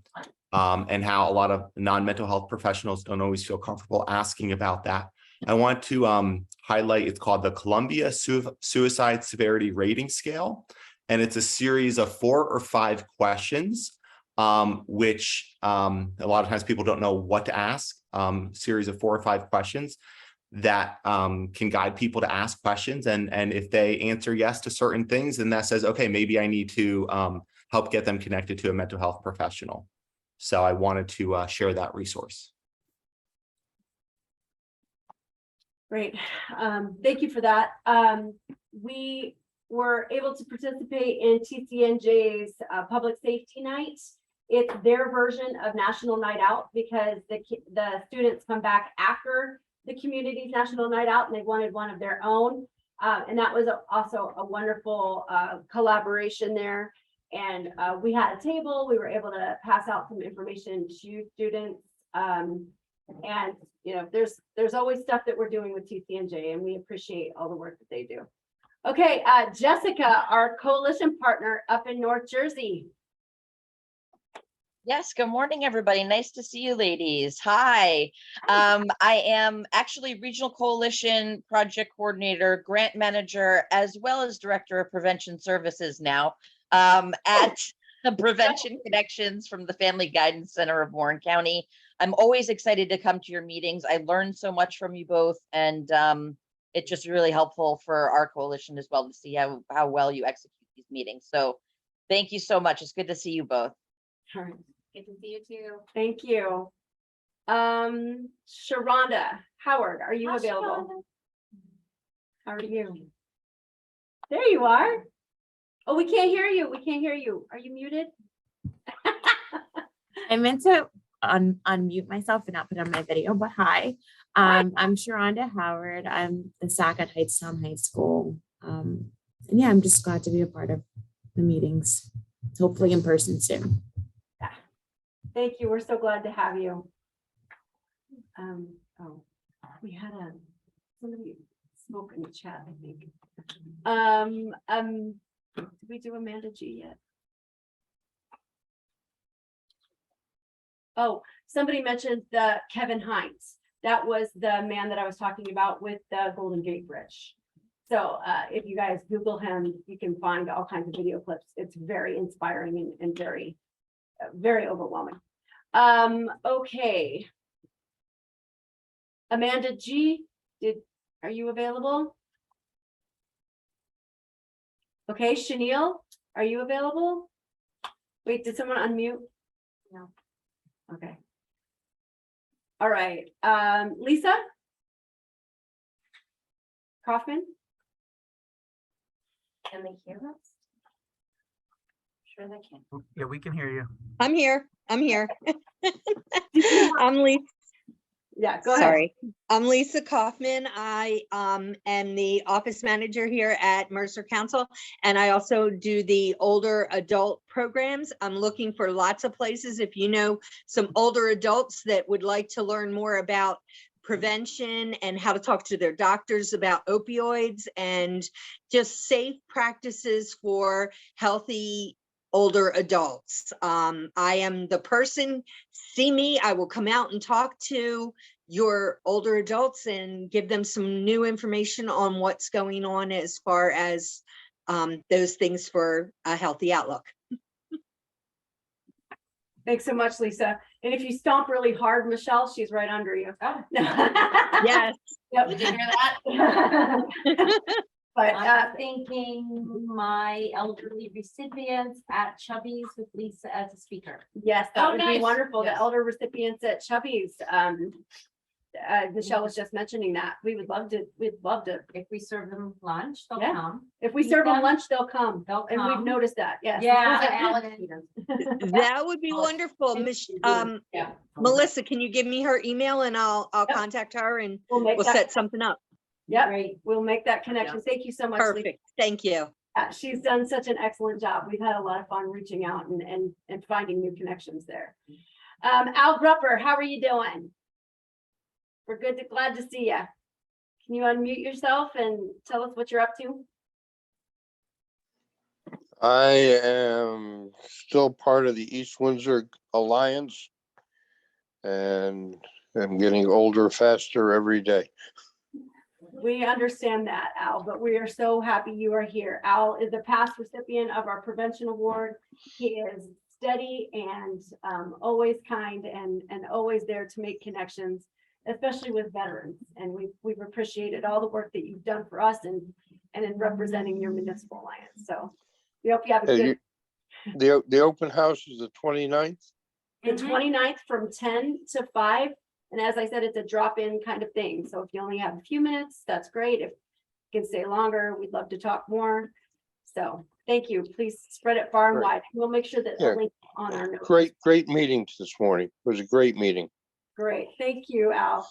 and how a lot of non-mental health professionals don't always feel comfortable asking about that. I want to highlight, it's called the Columbia Suicide Severity Rating Scale. And it's a series of 4 or 5 questions, which a lot of times people don't know what to ask. Series of 4 or 5 questions that can guide people to ask questions. And if they answer yes to certain things, then that says, okay, maybe I need to help get them connected to a mental health professional. So I wanted to share that resource. Great. Thank you for that. We were able to participate in TCNJ's Public Safety Night. It's their version of National Night Out because the students come back after the community's National Night Out and they wanted one of their own. And that was also a wonderful collaboration there. And we had a table, we were able to pass out some information to students. And you know, there's always stuff that we're doing with TCNJ and we appreciate all the work that they do. Okay, Jessica, our coalition partner up in North Jersey. Yes, good morning, everybody. Nice to see you, ladies. Hi. I am actually Regional Coalition Project Coordinator, Grant Manager, as well as Director of Prevention Services now at Prevention Connections from the Family Guidance Center of Warren County. I'm always excited to come to your meetings. I learned so much from you both, and it's just really helpful for our coalition as well to see how well you execute these meetings. So thank you so much. It's good to see you both. All right. Good to see you too. Thank you. Sharonda Howard, are you available? How are you? There you are. Oh, we can't hear you. We can't hear you. Are you muted? I meant to unmute myself and not put on my video, but hi. I'm Sharonda Howard. I'm the SAC at Hightstown High School. And yeah, I'm just glad to be a part of the meetings, hopefully in person soon. Thank you. We're so glad to have you. Oh, we had somebody spoke in the chat, I think. Did we do Amanda G yet? Oh, somebody mentioned the Kevin Hines. That was the man that I was talking about with the Golden Gate Bridge. So if you guys Google him, you can find all kinds of video clips. It's very inspiring and very, very overwhelming. Okay. Amanda G, are you available? Okay, Chanel, are you available? Wait, did someone unmute? No. Okay. All right, Lisa? Kaufman? Can they hear us? Sure they can. Yeah, we can hear you. I'm here. I'm here. I'm Lisa. Yeah, go ahead. Sorry. I'm Lisa Kaufman. I am the office manager here at Mercer Council, and I also do the older adult programs. I'm looking for lots of places. If you know some older adults that would like to learn more about prevention and how to talk to their doctors about opioids and just safe practices for healthy older adults. I am the person, see me, I will come out and talk to your older adults and give them some new information on what's going on as far as those things for a healthy outlook. Thanks so much, Lisa. And if you stomp really hard, Michelle, she's right under you. Oh. Yes. Yep. Did you hear that? But I'm thinking my elderly recipients at Chubby's with Lisa as a speaker. yes, that Oh, would be nice. wonderful. The Yes. elder recipients at Chubby's. Michelle was just mentioning that. We'd love to. If we serve them lunch, they'll Yeah. come. If we Eat serve them them. lunch, they'll come. They'll And we've come. noticed that, yes. That would be wonderful. Yeah. Melissa, can you give me her email and I'll Yep. contact her and We'll make we'll that, set something up. yep, Great. we'll make that connection. Thank you so much, Lisa. Perfect. Thank you. She's done such an excellent job. We've had a lot of fun reaching out and finding new connections there. Al Grupper, how are you doing? We're glad to see you. Can you unmute yourself and tell us what you're up to? I am still part of the East Windsor Alliance and I'm getting older faster every day. We understand that, Al, but we are so happy you are here. Al is a past recipient of our prevention award. He is steady and always kind and always there to make connections, especially with veterans. And we've appreciated all the work that you've done for us and in representing your municipal alliance. So we hope you have a good. The open house is the 29th. The 29th from 10 to 5. And as I said, it's a drop-in kind of thing. So if you only have a few minutes, that's great. If you can stay longer, we'd love to talk more. So thank you. Please spread it far and Great. wide. We'll make sure that the Yeah. link on our notes. Great meeting this morning. It was a great meeting. Great, thank you, Al.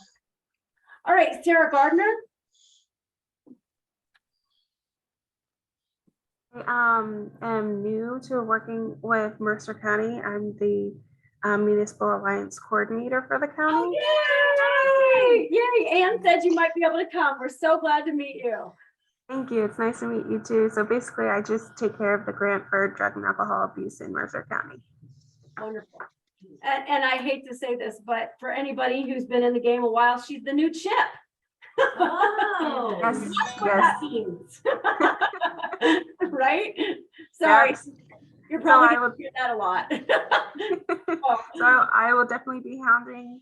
All right, Sarah Gardner. Am new to working with Mercer County. I'm the Municipal Alliance Coordinator for the county. Yay! Yay! Anne said you might be able to come. We're so glad to meet you. Thank you. It's nice to meet you too. So basically, I just take care of the grant for drug and alcohol abuse in Mercer County. Wonderful. And I hate to say this, but for anybody who's been in the game a while, she's the new Chip. Oh. Yes, That's what yes. that means. Right? Sorry. Yep. You're So probably I gonna will- hear that a lot. So I will definitely be hounding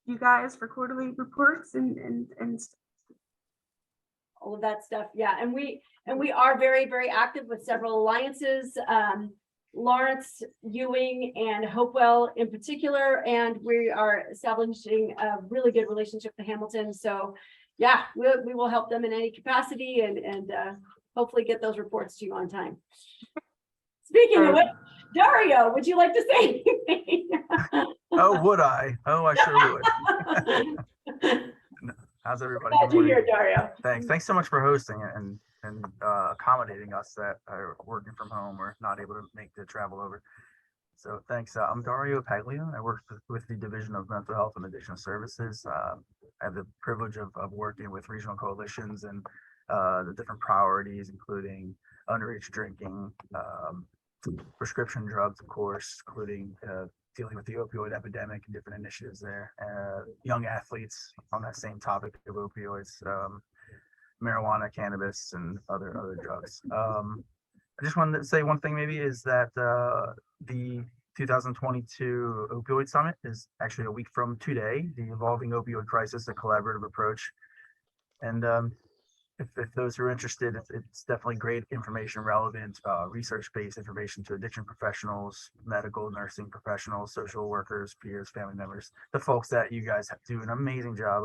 you guys for quarterly reports and All of that stuff. Yeah. And we are very, very active with several alliances. Lawrence, Ewing, and Hopewell in particular, and we are establishing a really good relationship with Hamilton. So yeah, we will help them in any capacity and hopefully get those reports to you on time. Speaking of which, Dario, would you like to say anything? Oh, would I? Oh, I sure would. How's everybody? Glad Good you're morning. here, Dario. Thanks so much for hosting it and accommodating us that are working from home or not able to make the travel over. So thanks. I'm Dario Paglia. I work with the Division of Mental Health and Addiction Services. I have the privilege of working with regional coalitions and the different priorities, including underage drinking, prescription drugs, of course, including dealing with the opioid epidemic and different initiatives there. Young athletes on that same topic of opioids, marijuana, cannabis, and other drugs. I just wanted to say one thing maybe is that the 2022 Opioid Summit is actually a week from today, the Evolving Opioid Crisis, a collaborative approach. And if those who are interested, it's definitely great information, relevant, research-based information to addiction professionals, medical, nursing professionals, social workers, peers, family members, the folks that you guys do an amazing job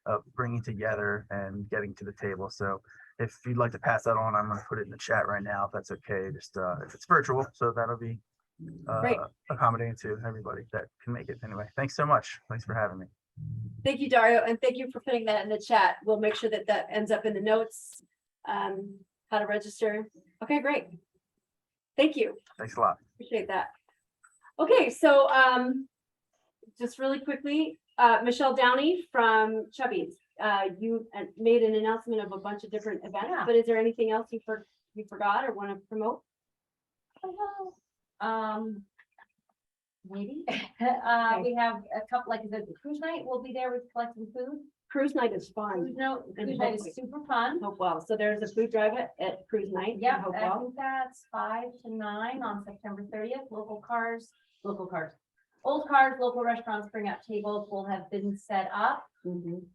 of bringing together and getting to the table. So if you'd like to pass that on, I'm going to put it in the chat right now, if that's okay. Just if it's virtual, so that'll be accommodating to everybody that can make it. Anyway, thanks so much. Thanks for having me. Thank you, Dario, and thank you for putting that in the chat. We'll make sure that that ends up in the notes, how to register. Okay, great. Thank you. Thanks a lot. Appreciate that. Okay, so just really quickly, Michelle Downey from Chubby's. You made an announcement of a bunch of different events, but is there anything else you forgot or want to promote? Maybe. We have a couple, like I said, the cruise night, we'll be there with collecting food. Cruise night is fun. Cruise night is super fun. Hopewell. So there's a food drive at Cruise Night. Yeah, I Hopewell. think that's 5 to 9 on September 30th. Old cars, local restaurants bring out tables will have been set up.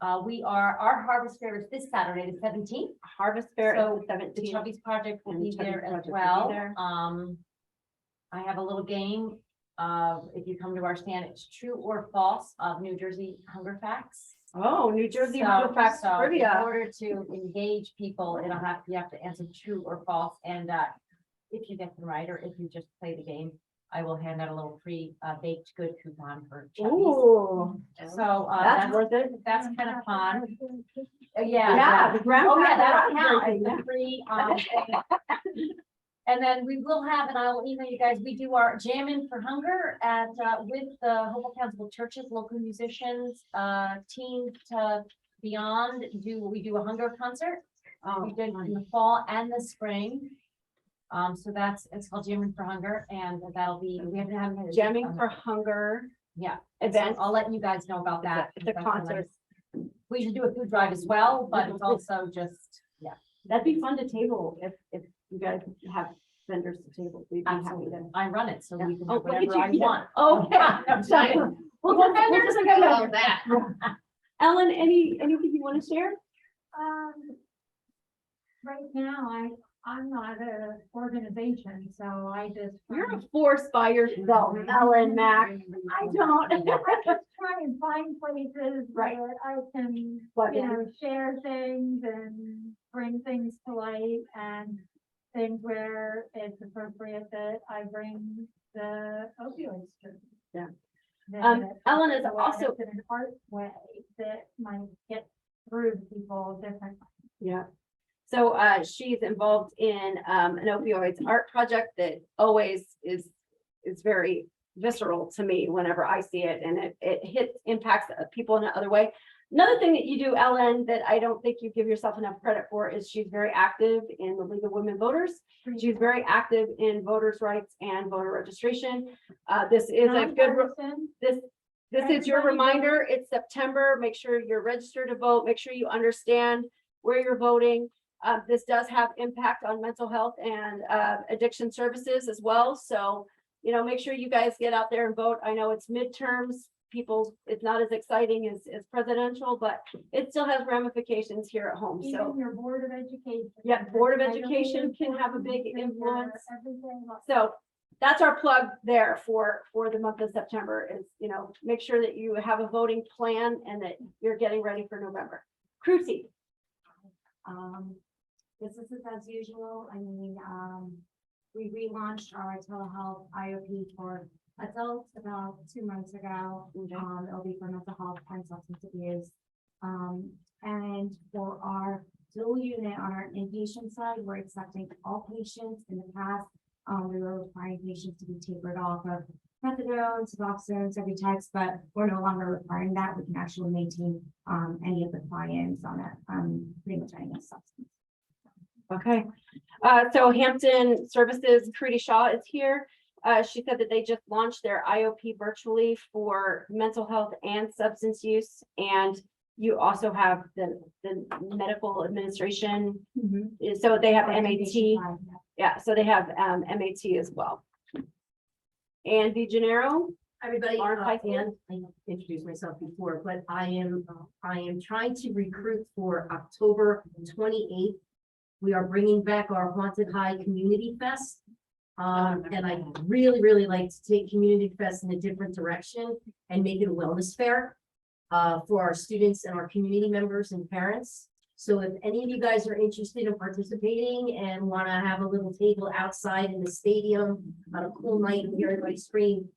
Our harvest fair is this Saturday, the 17th. Harvest fair So is the 17th. The Chubby's Project will And be Chubby's there as Project will be well. there. I have a little game. If you come to our stand, it's true or false of New Jersey hunger facts. Oh, New Jersey So- Hunger Facts so trivia. In order to engage people, you have to answer true or false, and if you get them right, or if you just play the game, I will hand out a little free baked good coupon for Chubby's. Ooh, So that's worth it. that's kind of fun. Yeah, the ground. Oh, yeah, that'll groundbreaking. count as the free. And then we will have, and I will email you guys, we do our Jam In for Hunger at, with the Hopewell Council churches, local musicians, teens to beyond, we do a hunger concert. We did in the fall and the spring. So it's called Jam In for Hunger, and that'll be, we haven't had a Jamming for Hunger Yeah. event. So I'll let you guys know about that. It's a concert. We should do a food drive as well, but it's also just, yeah. That'd be fun to table if you guys have vendors to table. We'd be happy Absolutely. to. I run it, so we can do Oh, look at whatever I you. want. Okay. I'm sorry. We'll just go Love with that. Ellen, anything you want to share? Right now, I'm not an organization, so I just. You're a force by yourself, Ellen Mac. I don't. Try and find places Right. where I can, Plug in. share things and bring things to light, and things where it's appropriate that I bring the opioids. Yeah. That- Ellen is that also- in an art way that might get through to people differently. Yeah. So she's involved in an opioids art project that always is very visceral to me whenever I see it, and it impacts people in another way. Another thing that you do, Ellen, that I don't think you give yourself enough credit for is she's very active in the League of Women Voters. She's very active in voters' rights and voter registration. This is a good, Nonpartisan. this is your reminder. It's September. Make sure you're registered to vote. Make sure you understand where you're voting. This does have impact on mental health and addiction services as well. So, you know, make sure you guys get out there and vote. I know it's midterms. People, it's not as exciting as presidential, but it still has ramifications here at home. So, Even your Board of Education. yeah, Board of I don't Education think can it's have a big important for influence. everything else. So that's our plug there for the month of September is, you know, make sure that you have a voting plan and that you're getting ready for November. Cruci. Business is as usual. I mean, we relaunched our telehealth IOP for adults about 2 months ago. It'll be for mental health and substance abuse. And for our dual unit on our inpatient side, we're accepting all patients. In the past, we were requiring patients to be tapered off of methadone, Suboxone, Subutex, but we're no longer requiring that. We can actually maintain any of the clients on that, pretty much any substance. Okay. So Hampton Services, Crudy Shaw is here. She said that they just launched their IOP virtually for mental health and substance use. And you also have the medical administration. So they have MAT. Yeah, so they have MAT as well. And DeGennaro. Everybody, Mark, hi, and I introduced myself before, but I am trying to recruit for October 28th. We are bringing back our Haunted High Community Fest. And I really like to take Community Fest in a different direction and make it a wellness fair for our students and our community members and parents. So if any of you guys are interested in participating and want to have a little table outside in the stadium on a cool night and hear everybody scream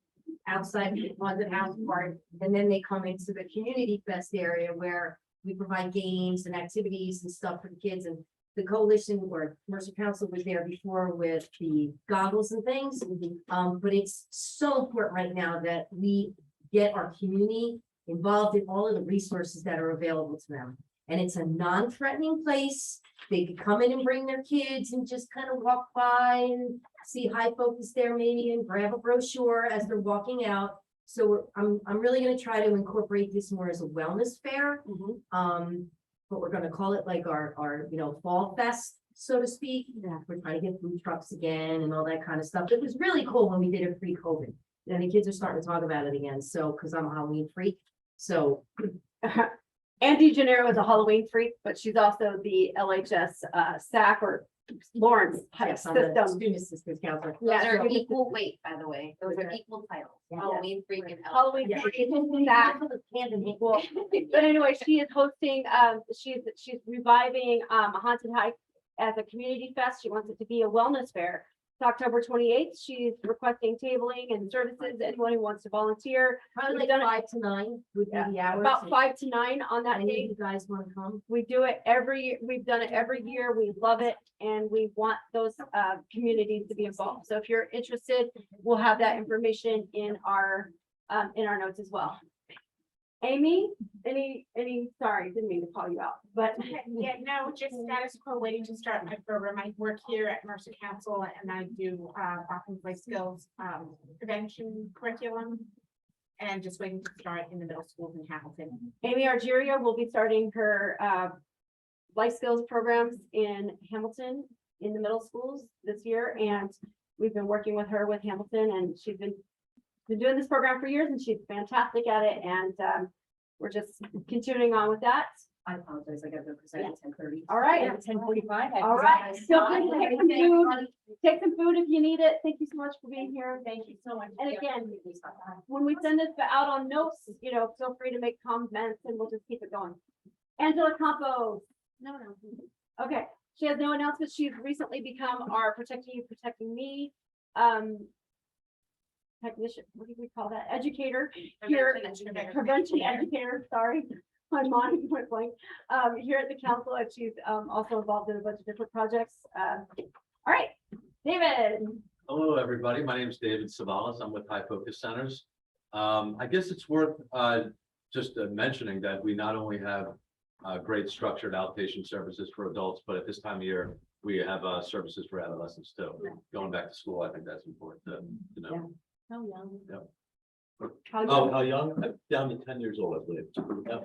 outside the haunted house part, and then they come into the Community Fest area where we provide games and activities and stuff for the kids. And the coalition or Mercer Council was there before with the goggles and things. But it's so important right now that we get our community involved in all of the resources that are available to them. And it's a non-threatening place. They could come in and bring their kids and just kind of walk by and see High Focus there maybe and grab a brochure as they're walking out. So I'm really going to try to incorporate this more as a wellness fair. But we're gonna call it like our fall fest, so to speak. We're trying to get food trucks again and all that kind of stuff. It was really cool when we did it pre-COVID. And the kids are starting to talk about it again. So, because I'm a Halloween freak. So Andy Gennaro is a Halloween freak, but she's also the LHS SAC or Lawrence yes, I'm a system. student assistance counselor. Those are so- equal weight, by the way. Those are equal titles. Halloween freak and Halloween Yeah. freak and SAC. Well, but anyway, she is hosting, she's reviving Haunted High as a community fest. She wants it to be a wellness fair. It's October 28th. She's requesting tabling and services. Anyone who wants to volunteer. Probably We've like done it- 5 to 9 would be the hours. About 5 to 9 on that Any of day. you guys want to come? We do it every year. We've done it every year. We love it. And we want those communities to be involved. So if you're interested, we'll have that information in our notes as well. Amy, sorry, didn't mean to call you out, but Yeah, no, just status quo, waiting to start my program. I work here at Mercer Council and I do Autism Life Skills prevention curriculum. And just waiting to start in the middle schools in Hamilton. Amy Argeria will be starting her life skills programs in Hamilton in the middle schools this year. And we've been working with her with Hamilton, and she's been doing this program for years, and she's fantastic at it. And we're just continuing on with that. I apologize. I got to present at 10:30. All right. 10:45. All right. So please take some food. Take some food if you need it. Thank you so much for being here. Thank you so much. And again, when we send this out on notes, feel free to make comments and we'll just keep it going. Angela Campos. No. Okay. She has no announcements. She's recently become our Protecting You, Protecting Me technician, what do we call that? Educator here, prevention educator, sorry. My mind went blank, here at the council, and she's, also involved in a bunch of different projects. All right, David. Hello, everybody. My name is David Savalas. I'm with High Focus Centers. I guess it's worth just mentioning that we not only have great structured outpatient services for adults, but at this time of year, we have services for adolescents too. Going back to school, I think that's important to know. How young? Yeah. How Oh, young? how young? Down to 10 years old, I believe. Yeah.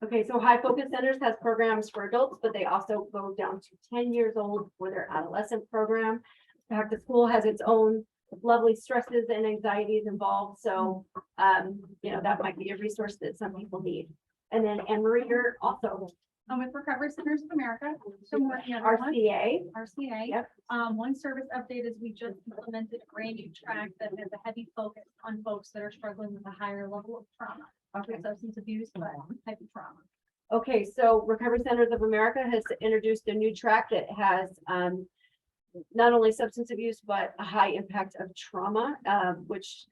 Okay, so High Focus Centers has programs for adults, but they also go down to 10 years old for their adolescent program. Back to school has its own lovely stresses and anxieties involved, so that might be a resource that some people need. And then Anne Marie, you're also I'm with Recovery Centers of America. So I'm working on one RCA. RCA. Yep. One service update is we just implemented a brand new track that has a heavy focus on folks that are struggling with a higher level of trauma. Okay, substance abuse, but type of trauma. Okay, so Recovery Centers of America has introduced a new track that has not only substance abuse, but a high impact of trauma, which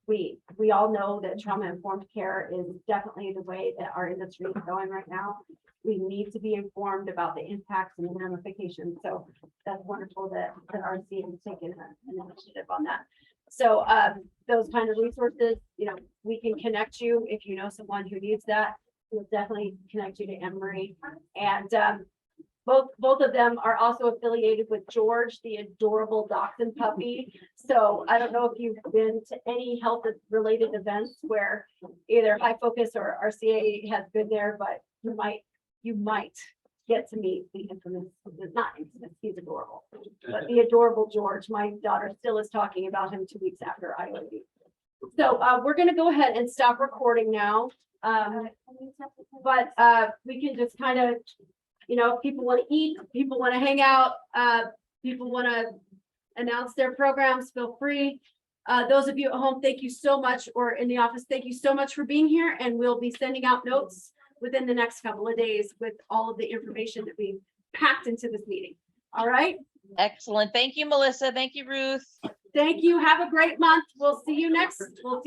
we all know that trauma-informed care is definitely the way that our industry is going right now. We need to be informed about the impacts and the ramifications. So that's wonderful that RC has taken an initiative on that. So those kind of resources, we can connect you if you know someone who needs that. We'll definitely connect you to Anne Marie. And both of them are also affiliated with George, the adorable dachshund puppy. So I don't know if you've been to any health related events where either High Focus or RCA has been there, but you might get to meet the infamous, not infamous, he's adorable, but the adorable George. My daughter still is talking about him 2 weeks after IOD. So we're gonna go ahead and stop recording now. But we can just kind of, if people want to eat, people want to hang out, people want to announce their programs, feel free. Those of you at home, thank you so much, or in the office, thank you so much for being here, and we'll be sending out notes within the next couple of days with all of the information that we packed into this meeting. All right. Excellent. Thank you, Melissa. Thank you, Ruth. Thank you. Have a great month. We'll see you next month.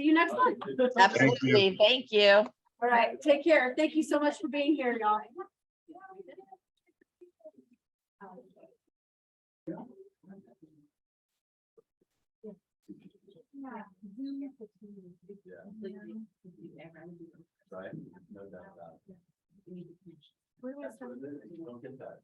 Absolutely. Thank you. All right. Take care. Thank you so much for being here, y'all. Right. No doubt about it. Where was that? Don't get that.